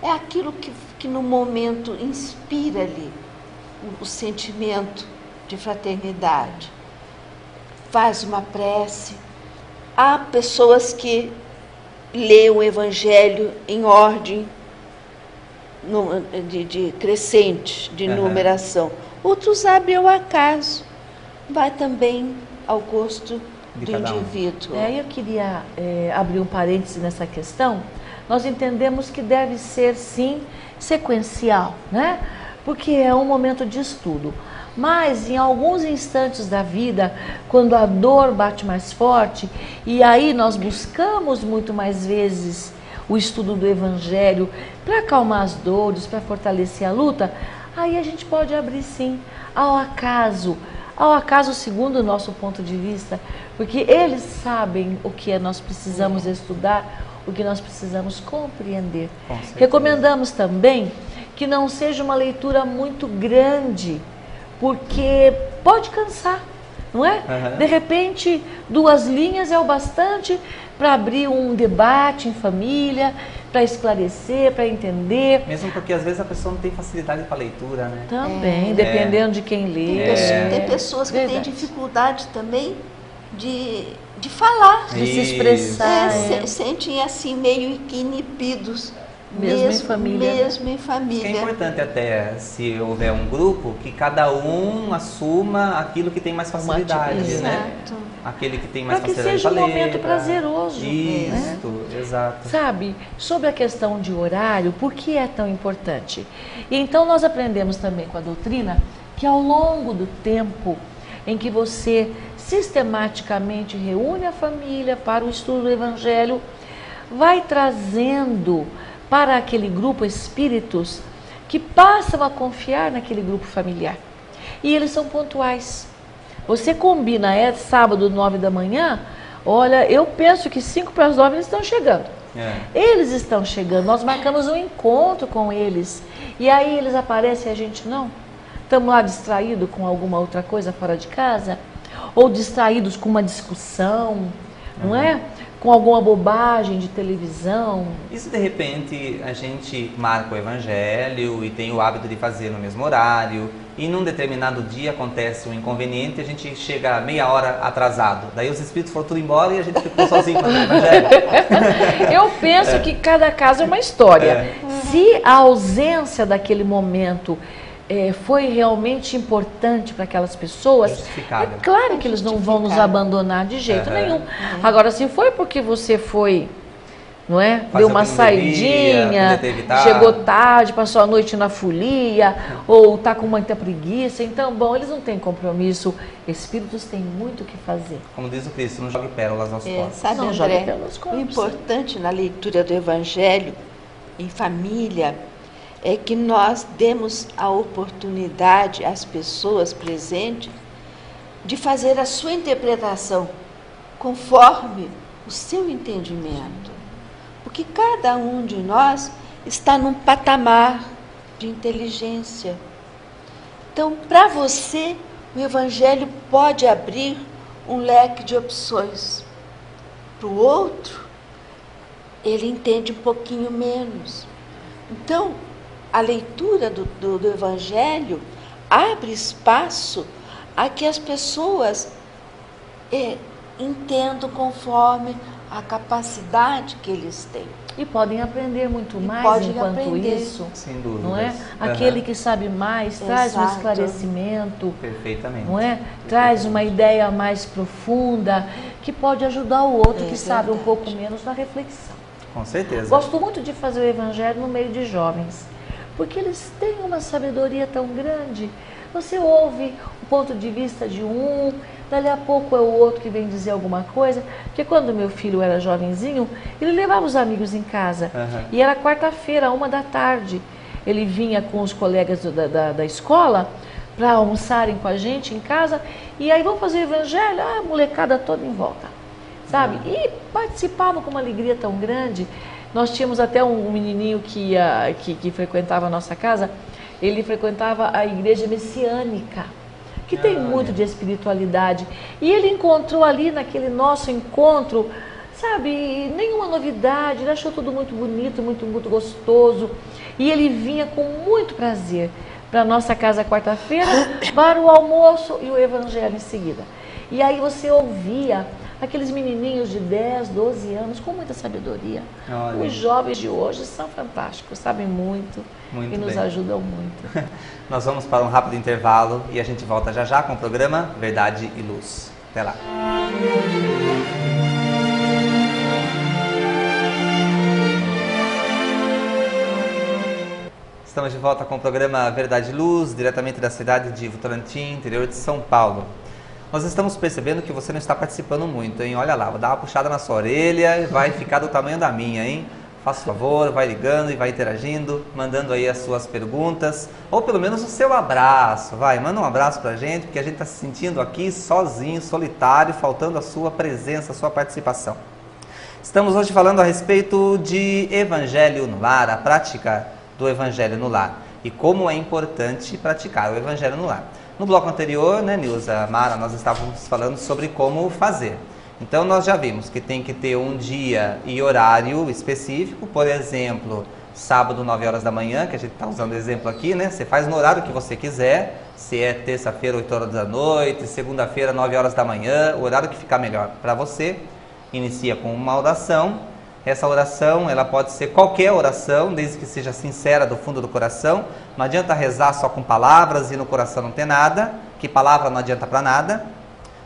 é aquilo que no momento inspira-lhe o sentimento de fraternidade. Faz uma prece. Há pessoas que lê o Evangelho em ordem de crescente, de numeração. Outros abrem ao acaso. Vai também ao gosto De do cada um. indivíduo. Eu queria abrir um parêntese nessa questão. Nós entendemos que deve ser, sim, sequencial, né? Porque é um momento de estudo. Mas em alguns instantes da vida, quando a dor bate mais forte, e aí nós buscamos muito mais vezes o estudo do Evangelho, para acalmar as dores, para fortalecer a luta, aí a gente pode abrir sim ao acaso segundo o nosso ponto de vista, porque eles sabem o que nós precisamos estudar, o que nós precisamos compreender. Recomendamos também que não seja uma leitura muito grande, porque pode cansar, não é? De repente, 2 linhas é o bastante para abrir um debate em família, para esclarecer, para entender. Mesmo porque às vezes a pessoa não tem facilidade para leitura, né? Também, dependendo de quem lê. Tem pessoas que têm dificuldade também de falar, de se expressar. Sentem assim meio que inibidos. Mesmo em família. Mesmo em família. É importante até, se houver um grupo, que cada um assuma aquilo que tem mais facilidade, né? Aquele que tem mais facilidade para ler. Para que seja um momento prazeroso. Isso, né? Exato. Sabe, sobre a questão de horário, por que é tão importante? E então nós aprendemos também com a doutrina que ao longo do tempo em que você sistematicamente reúne a família para o estudo do Evangelho, vai trazendo para aquele grupo espíritos que passam a confiar naquele grupo familiar. E eles são pontuais. Você combina, sábado, 9 da manhã, olha, eu penso que 5 para as 9 eles estão chegando. Eles estão chegando, nós marcamos um encontro com eles. E aí eles aparecem e a gente não. Estamos lá distraídos com alguma outra coisa fora de casa, ou distraídos com uma discussão, não é? Com alguma bobagem de televisão. E se de repente a gente marca o Evangelho e tem o hábito de fazer no mesmo horário, e num determinado dia acontece um inconveniente e a gente chega meia hora atrasado. Daí os espíritos foram tudo embora e a gente ficou sozinho fazendo o Evangelho. Eu penso que cada caso é uma história. Se a ausência daquele momento foi realmente importante para aquelas pessoas, é claro que eles não vão nos abandonar de jeito nenhum. Agora, se foi porque você foi, não é? Deu uma saidinha, chegou tarde, passou a noite na folia, ou está com muita preguiça, então, bom, eles não têm compromisso. Espíritos têm muito o que fazer. Como diz o Cristo, não jogue pérolas aos corpos. Sabe, não, André, o importante na leitura do Evangelho, em família, é que nós demos a oportunidade às pessoas presentes de fazer a sua interpretação conforme o seu entendimento. Porque cada um de nós está num patamar de inteligência. Então, para você, o Evangelho pode abrir um leque de opções. Para o outro, ele entende um pouquinho menos. Então, a leitura do Evangelho abre espaço a que as pessoas entendam conforme a capacidade que eles têm. E podem aprender muito mais enquanto isso. Sem dúvida. Não é? Aquele que sabe mais traz um esclarecimento. Perfeitamente. Não é? Traz uma ideia mais profunda que pode ajudar o outro que sabe um pouco menos na reflexão. Com certeza. Gosto muito de fazer o Evangelho no meio de jovens, porque eles têm uma sabedoria tão grande. Você ouve o ponto de vista de um, dali a pouco é o outro que vem dizer alguma coisa. Porque quando meu filho era jovenzinho, ele levava os amigos em casa. E era quarta-feira, 13h. Ele vinha com os colegas da escola para almoçarem com a gente em casa. E aí vamos fazer o Evangelho, a molecada toda em volta, sabe? E participavam com uma alegria tão grande. Nós tínhamos até um menininho que frequentava a nossa casa. Ele frequentava a igreja messiânica, que tem muito de espiritualidade. E ele encontrou ali naquele nosso encontro, sabe, nenhuma novidade. Ele achou tudo muito bonito, muito gostoso. E ele vinha com muito prazer para a nossa casa quarta-feira, para o almoço e o Evangelho em seguida. E aí você ouvia aqueles menininhos de 10, 12 anos com muita sabedoria. Os jovens de hoje são fantásticos, sabem muito e nos ajudam muito. Nós vamos para um rápido intervalo e a gente volta já já com o programa Verdade e Luz. Até lá. Estamos de volta com o programa Verdade e Luz, diretamente da cidade de Votorantim, interior de São Paulo. Nós estamos percebendo que você não está participando muito, hein? Olha lá, vou dar uma puxada na sua orelha e vai ficar do tamanho da minha, hein? Faça favor, vai ligando e vai interagindo, mandando aí as suas perguntas, ou pelo menos o seu abraço. Vai, manda um abraço pra gente, porque a gente está se sentindo aqui sozinho, solitário, faltando a sua presença, a sua participação. Estamos hoje falando a respeito de Evangelho no Lar, a prática do Evangelho no Lar, e como é importante praticar o Evangelho no Lar. No bloco anterior, né, Nilza, Mara, nós estávamos falando sobre como fazer. Então nós já vimos que tem que ter um dia e horário específico, por exemplo, sábado 9 horas da manhã, que a gente está usando o exemplo aqui, né? Você faz no horário que você quiser, se é terça-feira 8 horas da noite, segunda-feira 9 horas da manhã, o horário que ficar melhor para você. Inicia com uma oração. Essa oração, ela pode ser qualquer oração, desde que seja sincera do fundo do coração. Não adianta rezar só com palavras e no coração não ter nada, que palavra não adianta para nada.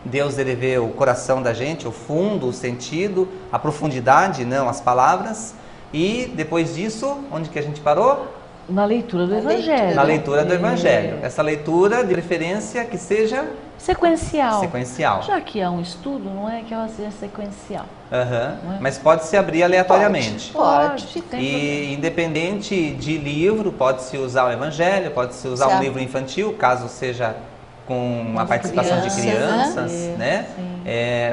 Deus, ele vê o coração da gente, o fundo, o sentido, a profundidade, não as palavras. E depois disso, onde que a gente parou? Na leitura do Evangelho. Na leitura do Evangelho. Essa leitura, de preferência, que seja sequencial. Sequencial. Já que é um estudo, não é que ela seja sequencial. Não é? Mas pode se abrir aleatoriamente. Pode. E independente de livro, pode-se usar o Evangelho, pode-se usar um livro infantil, caso seja com a participação de crianças, né?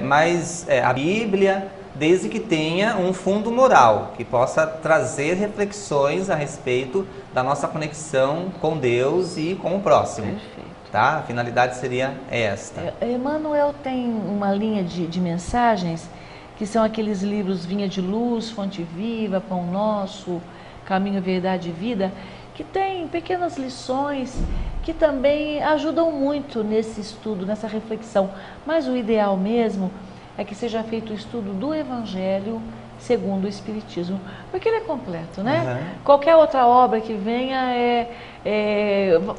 Mas a Bíblia, desde que tenha um fundo moral, que possa trazer reflexões a respeito da nossa conexão com Deus e com o próximo. Perfeito. Tá? A finalidade seria esta. Emmanuel tem uma linha de mensagens, que são aqueles livros Vinha de Luz, Fonte Viva, Pão Nosso, Caminho, Verdade e Vida, que tem pequenas lições que também ajudam muito nesse estudo, nessa reflexão. Mas o ideal mesmo é que seja feito o estudo do Evangelho segundo o Espiritismo, porque ele é completo, né? Qualquer outra obra que venha é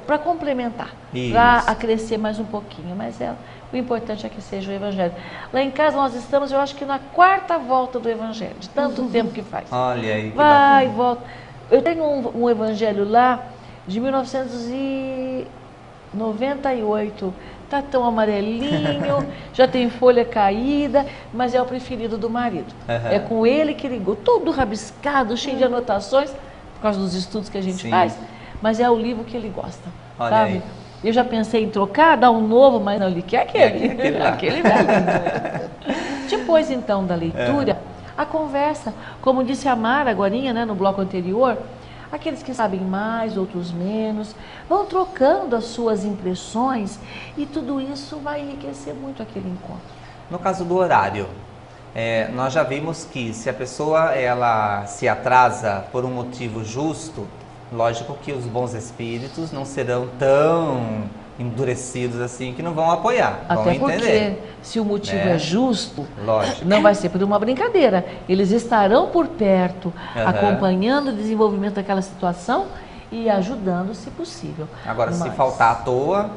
para complementar, para acrescer mais um pouquinho, mas o importante é que seja o Evangelho. Lá em casa nós estamos, eu acho que na 4ª volta do Evangelho, de tanto tempo que faz. Olha aí, que vai e bacana. volta. Eu tenho um Evangelho lá de 1998, tá tão amarelinho, já tem folha caída, mas é o preferido do marido. É com ele que ele gosta, todo rabiscado, cheio de anotações, por causa dos estudos que a gente faz, mas é o livro que ele gosta. Olha sabe? aí. Eu já pensei em trocar, dar um novo, mas não, ele quer aquele. Aquele velho. Depois então da leitura, a conversa, como disse a Mara agorinha, né, no bloco anterior, aqueles que sabem mais, outros menos, vão trocando as suas impressões e tudo isso vai enriquecer muito aquele encontro. No caso do horário, nós já vimos que se a pessoa ela se atrasa por um motivo justo, lógico que os bons espíritos não serão tão endurecidos assim que não vão apoiar, vão Até entender. porque se o motivo é justo, Lógico. não vai ser por uma brincadeira. Eles estarão por perto, acompanhando o desenvolvimento daquela situação e ajudando se possível. Agora, se faltar à toa,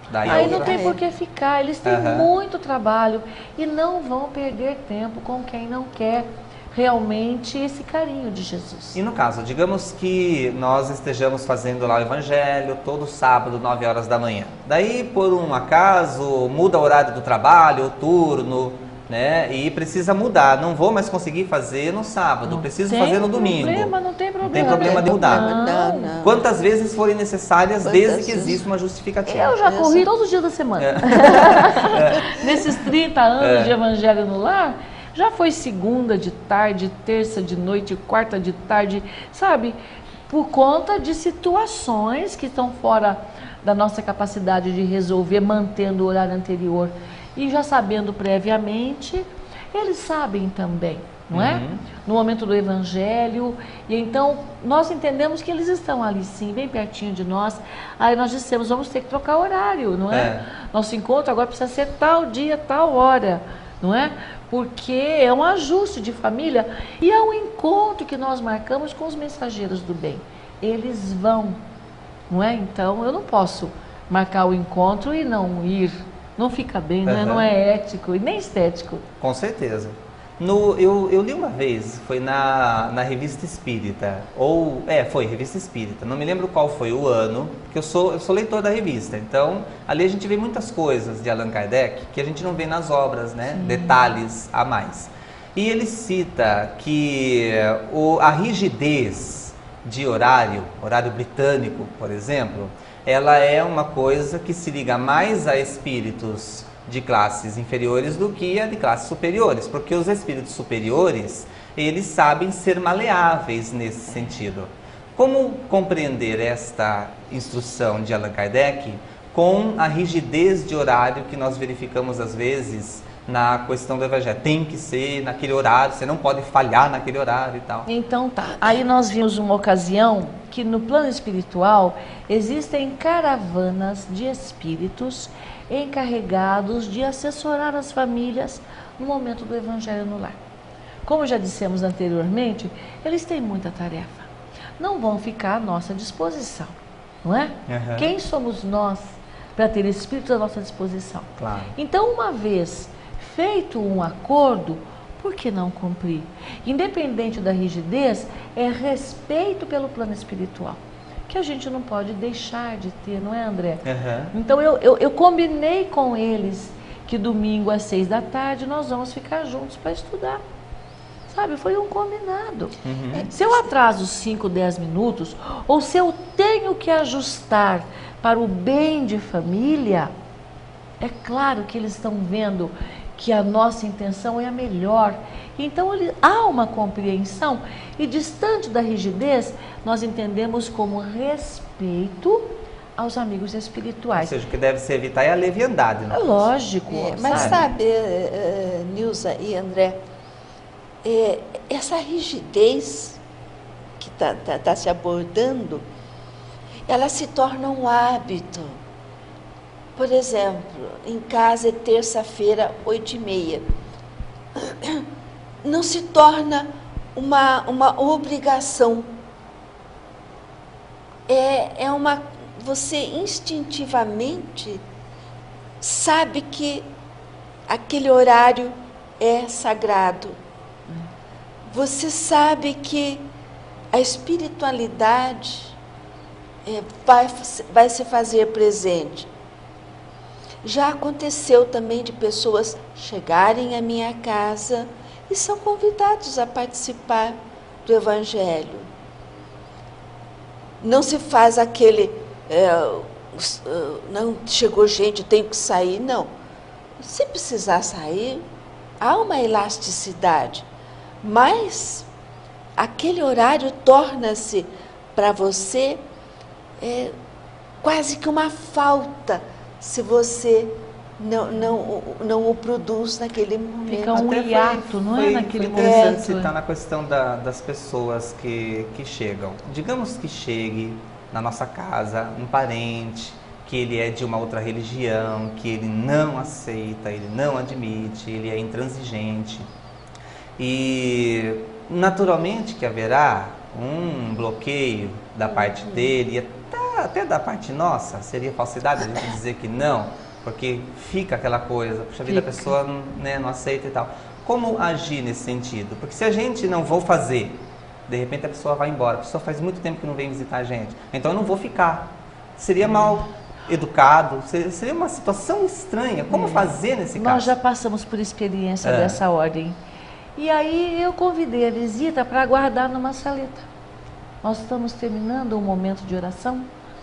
daí aí não tem por que ficar. Eles têm Aham. muito trabalho e não vão perder tempo com quem não quer realmente esse carinho de Jesus. E no caso, digamos que nós estejamos fazendo lá o Evangelho todo sábado, 9 horas da manhã. Daí, por um acaso, muda o horário do trabalho, o turno, né? E precisa mudar. Não vou mais conseguir fazer no sábado, preciso fazer no domingo. Não tem problema. Não tem problema de mudar. Não. Quantas vezes forem necessárias, Quantas desde que vezes? exista uma justificativa. Eu já corri todos os dias da semana. Nesses 30 anos de Evangelho no Lar, já foi segunda de tarde, terça de noite, quarta de tarde, sabe? Por conta de situações que estão fora da nossa capacidade de resolver, mantendo o horário anterior. E já sabendo previamente, eles sabem também, não é? No momento do Evangelho. E então, nós entendemos que eles estão ali sim, bem pertinho de nós. Aí nós dissemos, vamos ter que trocar horário, não é? Nosso encontro agora precisa ser tal dia, tal hora, não é? Porque é um ajuste de família e é um encontro que nós marcamos com os mensageiros do bem. Eles vão, não é? Então, eu não posso marcar o encontro e não ir. Não fica bem, não é ético e nem estético. Com certeza. Eu li uma vez, foi na Revista Espírita, foi Revista Espírita, não me lembro qual foi o ano, porque eu sou leitor da revista, então ali a gente vê muitas coisas de Allan Kardec que a gente não vê nas obras, né? Detalhes a mais. E ele cita que a rigidez de horário britânico, por exemplo, ela é uma coisa que se liga mais a espíritos de classes inferiores do que a de classes superiores, porque os espíritos superiores, eles sabem ser maleáveis nesse sentido. Como compreender esta instrução de Allan Kardec com a rigidez de horário que nós verificamos às vezes na questão do Evangelho? Tem que ser naquele horário, você não pode falhar naquele horário e tal. Então tá, aí nós vimos uma ocasião que no plano espiritual existem caravanas de espíritos encarregados de assessorar as famílias no momento do Evangelho no lar. Como já dissemos anteriormente, eles têm muita tarefa. Não vão ficar à nossa disposição, não é? Uhum. Quem somos nós para ter espíritos à nossa disposição? Claro. Então, uma vez feito um acordo, por que não cumprir? Independente da rigidez, é respeito pelo plano espiritual, que a gente não pode deixar de ter, não é, André? Uhum. Então eu combinei com eles que domingo às 6 da tarde nós vamos ficar juntos para estudar. Sabe, foi um combinado. Uhum. Se eu atraso 5, 10 minutos, ou se eu tenho que ajustar para o bem de família, é claro que eles estão vendo que a nossa intenção é a melhor. Então há uma compreensão e, distante da rigidez, nós entendemos como respeito aos amigos espirituais. Ou seja, o que deve se evitar é a leviandade. É lógico, Mas sabe, Nilza e André, essa rigidez que tá se abordando, ela se torna um hábito. Por exemplo, em casa é terça-feira, 8h30. Não se torna uma obrigação. Você instintivamente sabe que aquele horário é sagrado. Você sabe que a espiritualidade vai se fazer presente. Já aconteceu também de pessoas chegarem à minha casa e são convidados a participar do Evangelho. Não se faz aquele, não chegou gente, eu tenho que sair, não. Se precisar sair, há uma elasticidade, mas aquele horário torna-se para você quase que uma falta se você não o produz naquele momento. Fica um hiato, não é, naquele momento. Foi interessante momento. citar na questão das pessoas que chegam. Digamos que chegue na nossa casa um parente que ele é de uma outra religião, que ele não aceita, ele não admite, ele é intransigente. E naturalmente que haverá um bloqueio da parte dele, e até da parte nossa. Seria falsidade a gente dizer que não, porque fica aquela coisa, puxa vida, a pessoa não aceita e tal. Como agir nesse sentido? Porque se a gente não vou fazer, de repente a pessoa vai embora, a pessoa faz muito tempo que não vem visitar a gente, então eu não vou ficar. Seria mal educado, seria uma situação estranha. Como fazer nesse caso? Nós já passamos por experiência dessa ordem. E aí eu convidei a visita para aguardar numa saleta. Nós estamos terminando um momento de oração.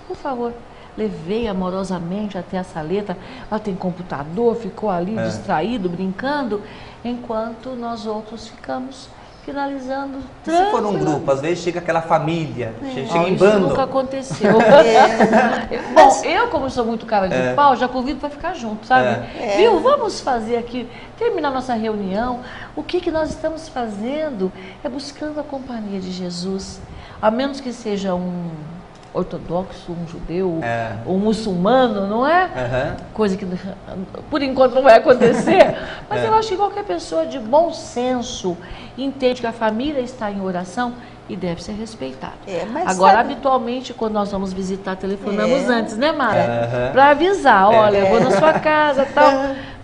Por favor, levei amorosamente até a saleta. Ela tem computador, ficou ali distraído, brincando, enquanto nós outros ficamos finalizando. Se for um grupo, às vezes chega aquela família, chega em bando. Isso nunca aconteceu. Bom, eu como sou muito cara de pau, já convido para ficar junto, sabe? Viu? Vamos fazer aqui, terminar nossa reunião. O que nós estamos fazendo é buscando a companhia de Jesus. A menos que seja um ortodoxo, um judeu, um muçulmano, não é? Coisa que por enquanto não vai acontecer. Mas eu acho que qualquer pessoa de bom senso entende que a família está em oração e deve ser respeitada. Agora, habitualmente, quando nós vamos visitar, telefonamos antes, né, Mara? Para avisar, olha, eu vou na sua casa e tal.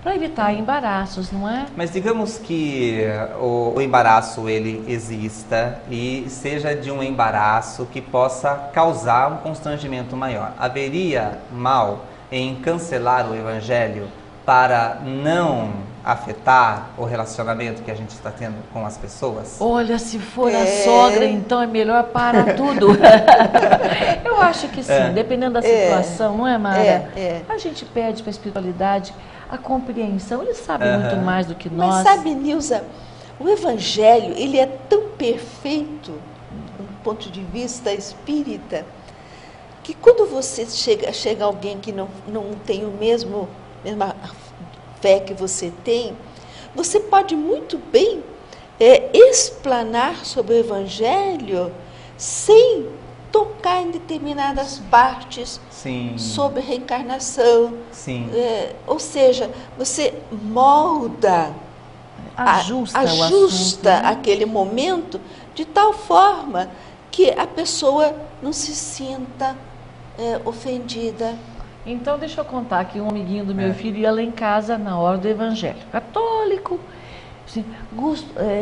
Para evitar embaraços, não é? Mas digamos que o embaraço ele exista e seja de um embaraço que possa causar um constrangimento maior. Haveria mal em cancelar o Evangelho para não afetar o relacionamento que a gente está tendo com as pessoas? Olha, se for a sogra, então é melhor parar tudo. Eu acho que sim, dependendo da situação, não é, Mara? A gente pede para a espiritualidade a compreensão, eles sabem muito mais do que nós. Mas sabe, Nilza, o Evangelho, ele é tão perfeito, do ponto de vista espírita, que quando você chega alguém que não tem mesma fé que você tem, você pode muito bem explanar sobre o Evangelho sem tocar em determinadas partes sobre reencarnação. Ou seja, você molda, ajusta aquele momento de tal forma que a pessoa não se sinta ofendida. Então, deixa eu contar que um amiguinho do meu filho ia lá em casa na hora do Evangelho. Católico. Assim,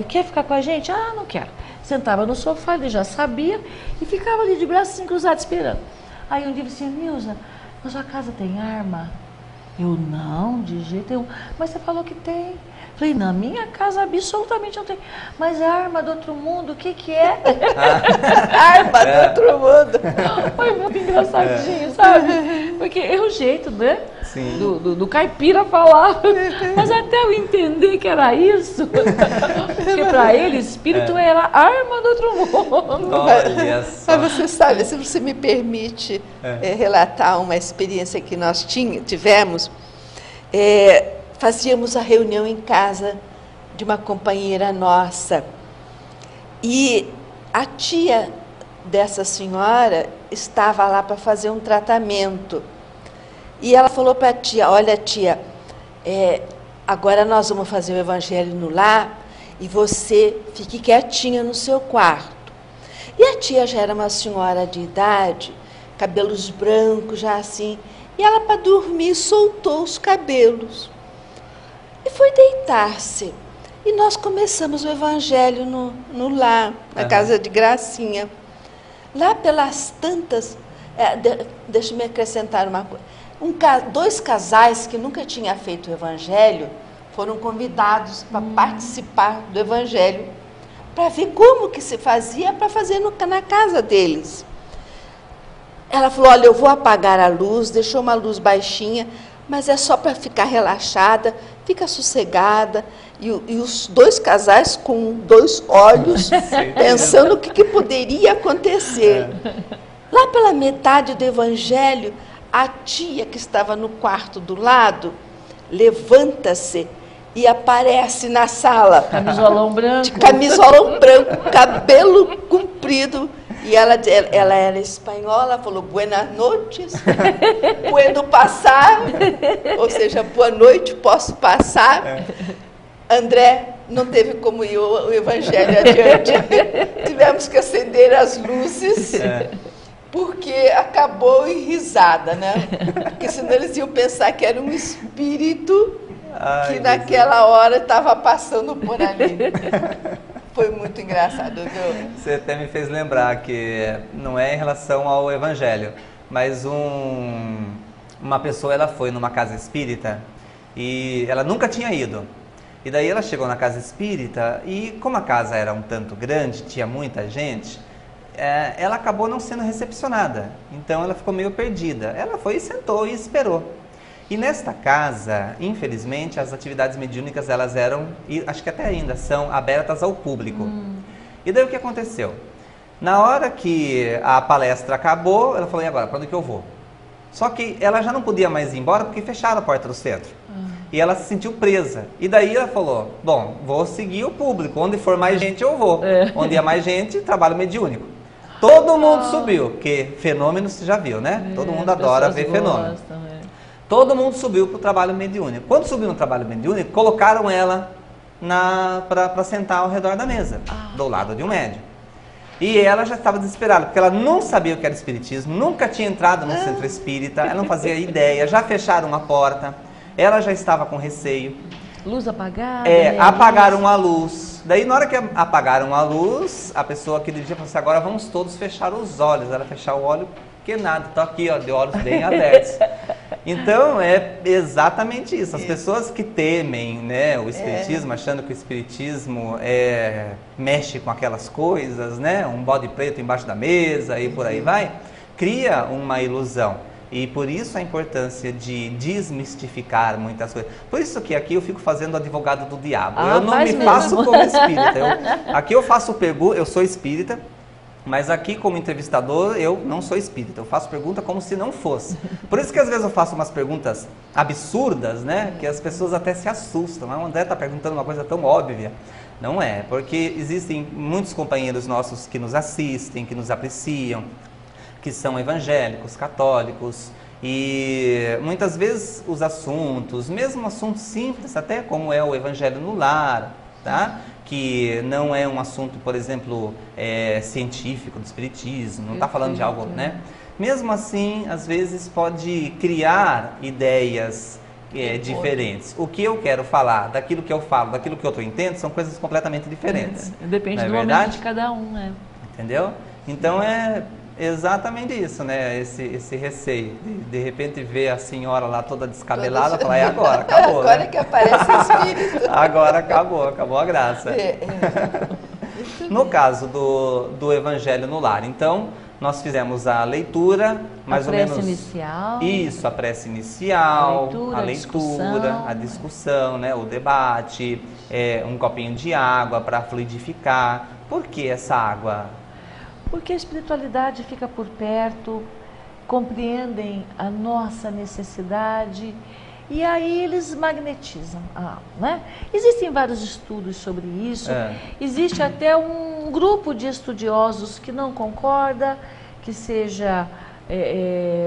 quer ficar com a gente? Ah, não quero. Sentava no sofá, ele já sabia, e ficava ali de braços cruzados esperando. Aí um dia ele disse, Nilza, na sua casa tem arma? Eu, não, de jeito nenhum. Mas você falou que tem. Falei, na minha casa absolutamente não tem. Mas é arma do outro mundo, o que que é? Arma do outro mundo. Foi muito engraçadinho, sabe? Porque é o jeito, né? Sim. Do caipira falar. Mas até eu entender que era isso. Porque para ele, espírito era arma do outro mundo. Olha só. Mas você sabe, se você me permite relatar uma experiência que nós tivemos, fazíamos a reunião em casa de uma companheira nossa. E a tia dessa senhora estava lá para fazer um tratamento. E ela falou para a tia, olha tia, agora nós vamos fazer o Evangelho no lar e você fique quietinha no seu quarto. E a tia já era uma senhora de idade, cabelos brancos já assim, e ela para dormir soltou os cabelos. E foi deitar-se. E nós começamos o Evangelho no lar, na casa de Gracinha. Lá pelas tantas, deixa-me acrescentar uma coisa. Dois casais que nunca tinham feito o Evangelho foram convidados para participar do Evangelho, para ver como que se fazia para fazer na casa deles. Ela falou, olha, eu vou apagar a luz, deixou uma luz baixinha, mas é só para ficar relaxada, fica sossegada. E os dois casais com dois olhos, pensando o que poderia acontecer. Lá pela metade do Evangelho, a tia que estava no quarto do lado, levanta-se e aparece na sala. Camisolão branco. De camisolão branco, cabelo comprido. E ela era espanhola, falou, buenas noches, puedo passar, ou seja, boa noite, posso passar. André, não teve como ir o Evangelho adiante, tivemos que acender as luzes, porque acabou em risada, né? Porque senão eles iam pensar que era um espírito que naquela hora estava passando por ali. Foi muito engraçado, viu? Você até me fez lembrar que não é em relação ao Evangelho, mas uma pessoa, ela foi numa casa espírita e ela nunca tinha ido. E daí ela chegou na casa espírita e como a casa era um tanto grande, tinha muita gente, ela acabou não sendo recepcionada. Então ela ficou meio perdida. Ela foi e sentou e esperou. E nesta casa, infelizmente, as atividades mediúnicas, elas eram, e acho que até ainda são, abertas ao público. E daí o que aconteceu? Na hora que a palestra acabou, ela falou, e agora, para onde que eu vou? Só que ela já não podia mais ir embora porque fecharam a porta do centro. E ela se sentiu presa. E daí ela falou, bom, vou seguir o público, onde for mais gente eu vou. Onde é mais gente, trabalho mediúnico. Todo mundo subiu, porque fenômenos você já viu, né? Todo mundo adora ver fenômeno. Todo mundo subiu para o trabalho mediúnico. Quando subiu no trabalho mediúnico, colocaram ela para sentar ao redor da mesa, do lado de um médium. E ela já estava desesperada, porque ela não sabia o que era espiritismo, nunca tinha entrado no centro espírita, ela não fazia ideia, já fecharam a porta, ela já estava com receio. Luz apagada. Apagaram a luz. Daí, na hora que apagaram a luz, a pessoa que dirigia falou assim, agora vamos todos fechar os olhos. Ela fechar o olho, que nada, estou aqui, ó, de olhos bem abertos. Então, é exatamente isso. As pessoas que temem, né, o espiritismo, achando que o espiritismo mexe com aquelas coisas, né, um bode preto embaixo da mesa e por aí vai, cria uma ilusão. E por isso a importância de desmistificar muitas coisas. Por isso que aqui eu fico fazendo advogado do diabo. Eu não me faço como espírita. Aqui eu faço pergunta, eu sou espírita, mas aqui como entrevistador eu não sou espírita. Eu faço pergunta como se não fosse. Por isso que às vezes eu faço umas perguntas absurdas, né? Que as pessoas até se assustam. Mas o André está perguntando uma coisa tão óbvia. Não é, porque existem muitos companheiros nossos que nos assistem, que nos apreciam, que são evangélicos, católicos, e muitas vezes os assuntos, mesmo assuntos simples, até como é o Evangelho no Lar, tá? Que não é um assunto, por exemplo, científico do espiritismo, não está falando de algo, né? Mesmo assim, às vezes pode criar ideias diferentes. O que eu quero falar, daquilo que eu falo, daquilo que outro entende, são coisas completamente diferentes. Depende do momento de cada um, né? Entendeu? Então é exatamente isso, né? Esse receio. De repente ver a senhora lá toda descabelada, falar, agora, acabou. Agora né? que aparece o espírito. Agora acabou a graça. No caso do Evangelho no Lar, então, nós fizemos a leitura, mais ou menos... A prece inicial. Isso, a prece inicial, a leitura, a discussão, né? O debate, um copinho de água para fluidificar. Por que essa água? Porque a espiritualidade fica por perto, compreendem a nossa necessidade e aí eles magnetizam a alma, né? Existem vários estudos sobre isso, existe até um grupo de estudiosos que não concorda que seja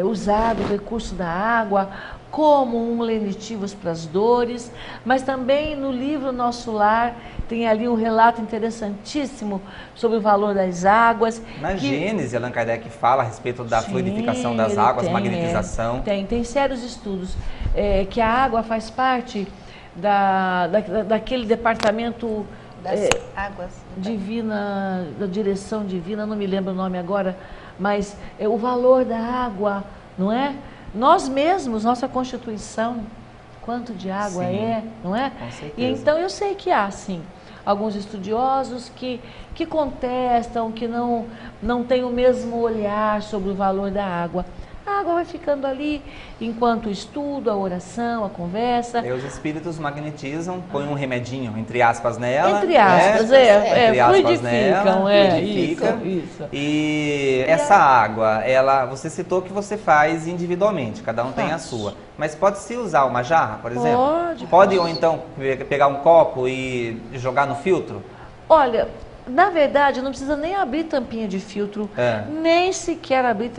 usado o recurso da água como um lenitivo para as dores, mas também no livro Nosso Lar tem ali um relato interessantíssimo sobre o valor das águas. Na Gênese, Allan Kardec fala a respeito da fluidificação das águas, magnetização. Tem sérios estudos, que a água faz parte daquele departamento das águas divina, da direção divina, não me lembro o nome agora, mas o valor da água, não é? Nós mesmos, nossa Constituição, quanto de água não é? Com certeza. E então eu sei que há, sim, alguns estudiosos que contestam, que não têm o mesmo olhar sobre o valor da água. A água vai ficando ali enquanto o estudo, a oração, a conversa. E os espíritos magnetizam, põem um remedinho, entre aspas, nela. Entre aspas, fluidificam, isso. E essa água, você citou que você faz individualmente, cada um tem a sua. Mas pode-se usar uma jarra, por exemplo? Pode ou então pegar um copo e jogar no filtro? Olha, na verdade, não precisa nem abrir tampinha de filtro, nem sequer abrir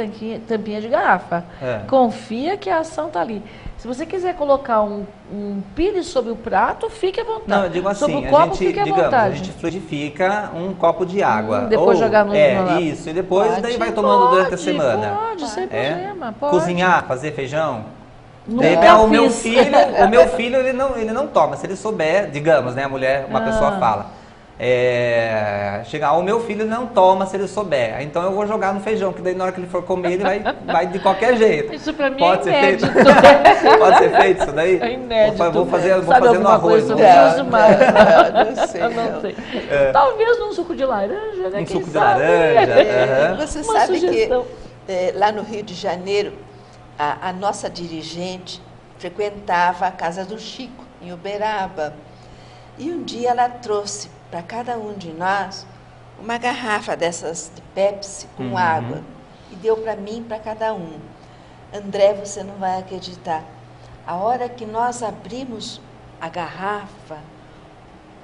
tampinha de garrafa. Confia que a ação está ali. Se você quiser colocar um pires sobre o prato, fique à vontade. Não, eu digo assim, sobre o copo, fique à vontade. A gente fluidifica um copo de água. Depois jogar no isso, e depois daí vai tomando durante a semana. Pode, sem problema, pode. Cozinhar, fazer feijão. Não, o meu filho ele não toma, se ele souber, digamos, né, a mulher, uma pessoa fala. O meu filho não toma se ele souber, então eu vou jogar no feijão, que daí na hora que ele for comer ele vai de qualquer jeito. Isso pra mim pode é inédito. Pode ser feito isso daí? É inédito. Vou fazer no arroz. Não sei. Eu não sei. Talvez num suco de laranja, né? Um suco de laranja. Você Uma sabe sugestão. que lá no Rio de Janeiro, a nossa dirigente frequentava a casa do Chico, em Uberaba. E um dia ela trouxe para cada um de nós uma garrafa dessas de Pepsi com água. E deu para mim e para cada um. André, você não vai acreditar. A hora que nós abrimos a garrafa,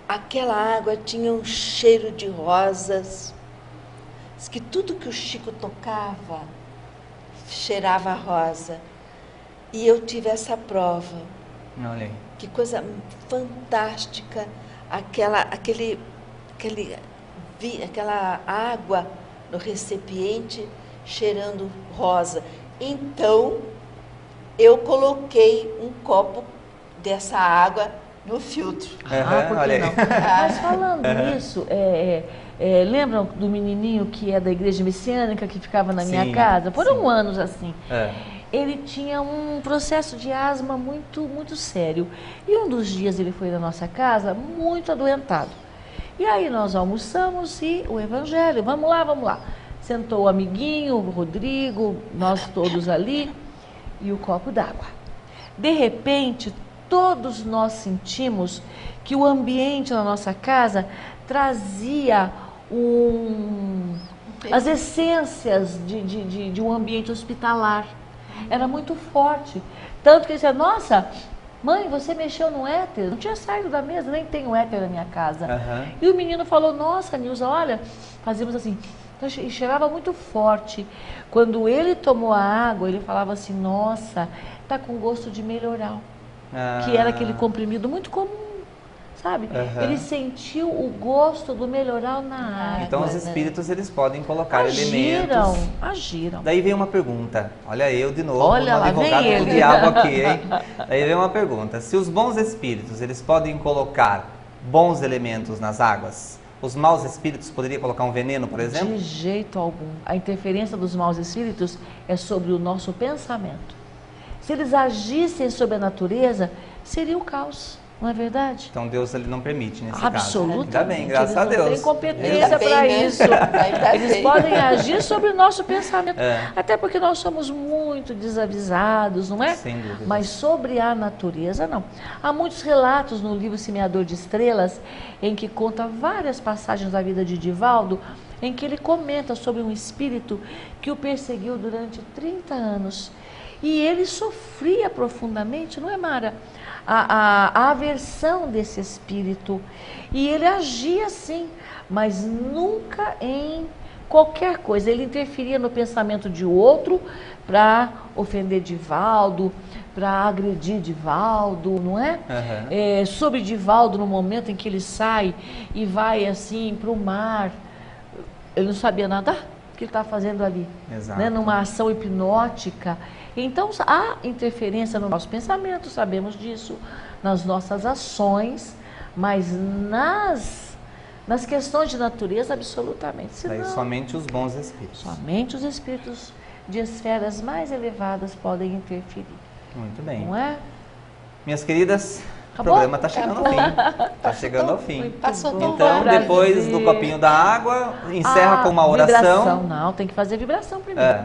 aquela água tinha um cheiro de rosas. Diz que tudo que o Chico tocava cheirava a rosa. E eu tive essa prova. Olha aí. Que coisa fantástica, aquela água no recipiente cheirando rosa. Então, eu coloquei um copo dessa água no filtro. Por que não? Mas falando nisso, lembram do menininho que é da igreja messiânica que ficava na minha casa? Foram anos assim. ele tinha um processo de asma muito sério. E um dos dias ele foi na nossa casa muito adoentado. E aí nós almoçamos e o evangelho, vamos lá. Sentou o amiguinho, o Rodrigo, nós todos ali e o copo d'água. De repente, todos nós sentimos que o ambiente na nossa casa trazia as essências de um ambiente hospitalar. Era muito forte. Tanto que ele dizia, nossa, mãe, você mexeu no éter? Não tinha saído da mesa, nem tem éter na minha casa. E o menino falou, nossa, Nilza, olha, fazíamos assim. Então, e cheirava muito forte. Quando ele tomou a água, ele falava assim, nossa, tá com gosto de melhoral. Que era aquele comprimido muito comum, sabe? Ele sentiu o gosto do melhoral na água. Então os espíritos, eles podem colocar elementos. Agiram. Daí vem uma pergunta. Olha eu de novo, Olha no lá, advogado vem do ele. diabo aqui, hein? Daí vem uma pergunta. Se os bons espíritos, eles podem colocar bons elementos nas águas, os maus espíritos poderiam colocar um veneno, por exemplo? De jeito algum. A interferência dos maus espíritos é sobre o nosso pensamento. Se eles agissem sobre a natureza, seria o caos, não é verdade? Então Deus, ele não permite nesse caso. Absolutamente. Ainda bem, graças a Eles Deus. não têm competência Ainda bem, para né? isso. Ainda Eles bem. podem agir sobre o nosso pensamento. É. Até porque nós somos muito desavisados, não é? Sem dúvida. Mas sobre a natureza, não. Há muitos relatos no livro Semeador de Estrelas, em que conta várias passagens da vida de Divaldo, em que ele comenta sobre um espírito que o perseguiu durante 30 anos. E ele sofria profundamente, não é, Mara? A aversão desse espírito. E ele agia assim, mas nunca em qualquer coisa. Ele interferia no pensamento de outro para ofender Divaldo, para agredir Divaldo, não é? Sobre Divaldo, no momento em que ele sai e vai assim para o mar, ele não sabia nadar. O que ele está fazendo ali? Exato. Né? Numa ação hipnótica. Então, há interferência no nosso pensamento, sabemos disso, nas nossas ações, mas nas questões de natureza, absolutamente. Daí Senão, somente os bons espíritos. somente os espíritos de esferas mais elevadas podem interferir, Muito bem. não é? Minhas queridas, Acabou? o programa está chegando ao fim. Está chegando ao fim. Passou tão Então, Prazer. depois do copinho da água, encerra com uma oração. Vibração, não, tem que fazer vibração primeiro.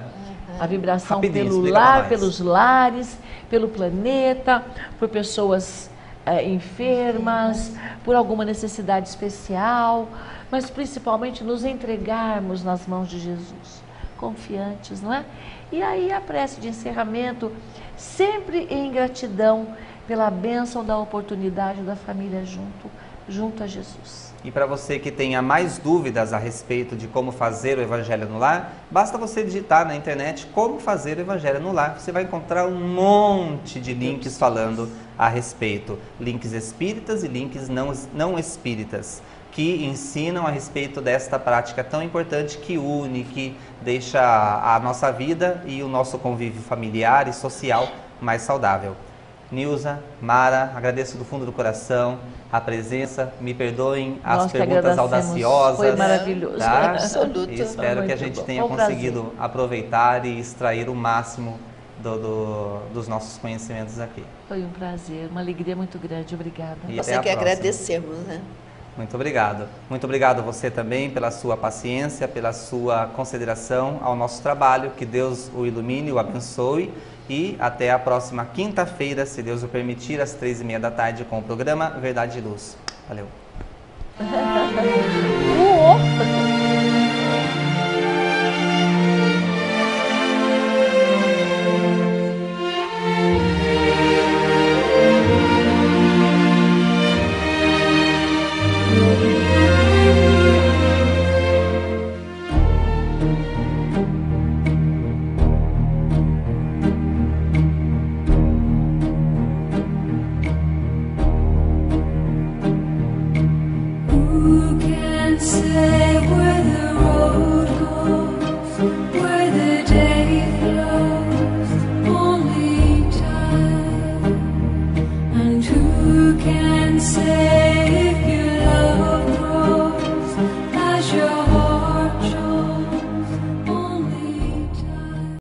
A vibração Rapidinho, pelo explica pra lar, nós. pelos lares, pelo planeta, por pessoas enfermas, por alguma necessidade especial, mas principalmente nos entregarmos nas mãos de Jesus, confiantes, não é? E aí a prece de encerramento, sempre em gratidão pela bênção da oportunidade da família junto a Jesus. E para você que tenha mais dúvidas a respeito de como fazer o Evangelho no Lar, basta você digitar na internet como fazer o Evangelho no Lar. Você vai encontrar um monte de links falando a respeito. Links espíritas e links não espíritas, que ensinam a respeito desta prática tão importante que une, que deixa a nossa vida e o nosso convívio familiar e social mais saudável. Nilza, Mara, agradeço do fundo do coração a presença, me perdoem as Nós que perguntas agradecemos. audaciosas. Foi maravilhoso. Tá? Absoluto. E espero Foi que a muito gente bom. tenha Foi um prazer. conseguido aproveitar e extrair o máximo dos nossos conhecimentos aqui. Foi um prazer, uma alegria muito grande. Obrigada. E Nós até é a que próxima. agradecemos, né? Muito obrigado. Muito obrigado a você também pela sua paciência, pela sua consideração ao nosso trabalho. Que Deus o ilumine, o abençoe. E até a próxima quinta-feira, se Deus o permitir, às 3h30 da tarde, com o programa Verdade e Luz. Valeu.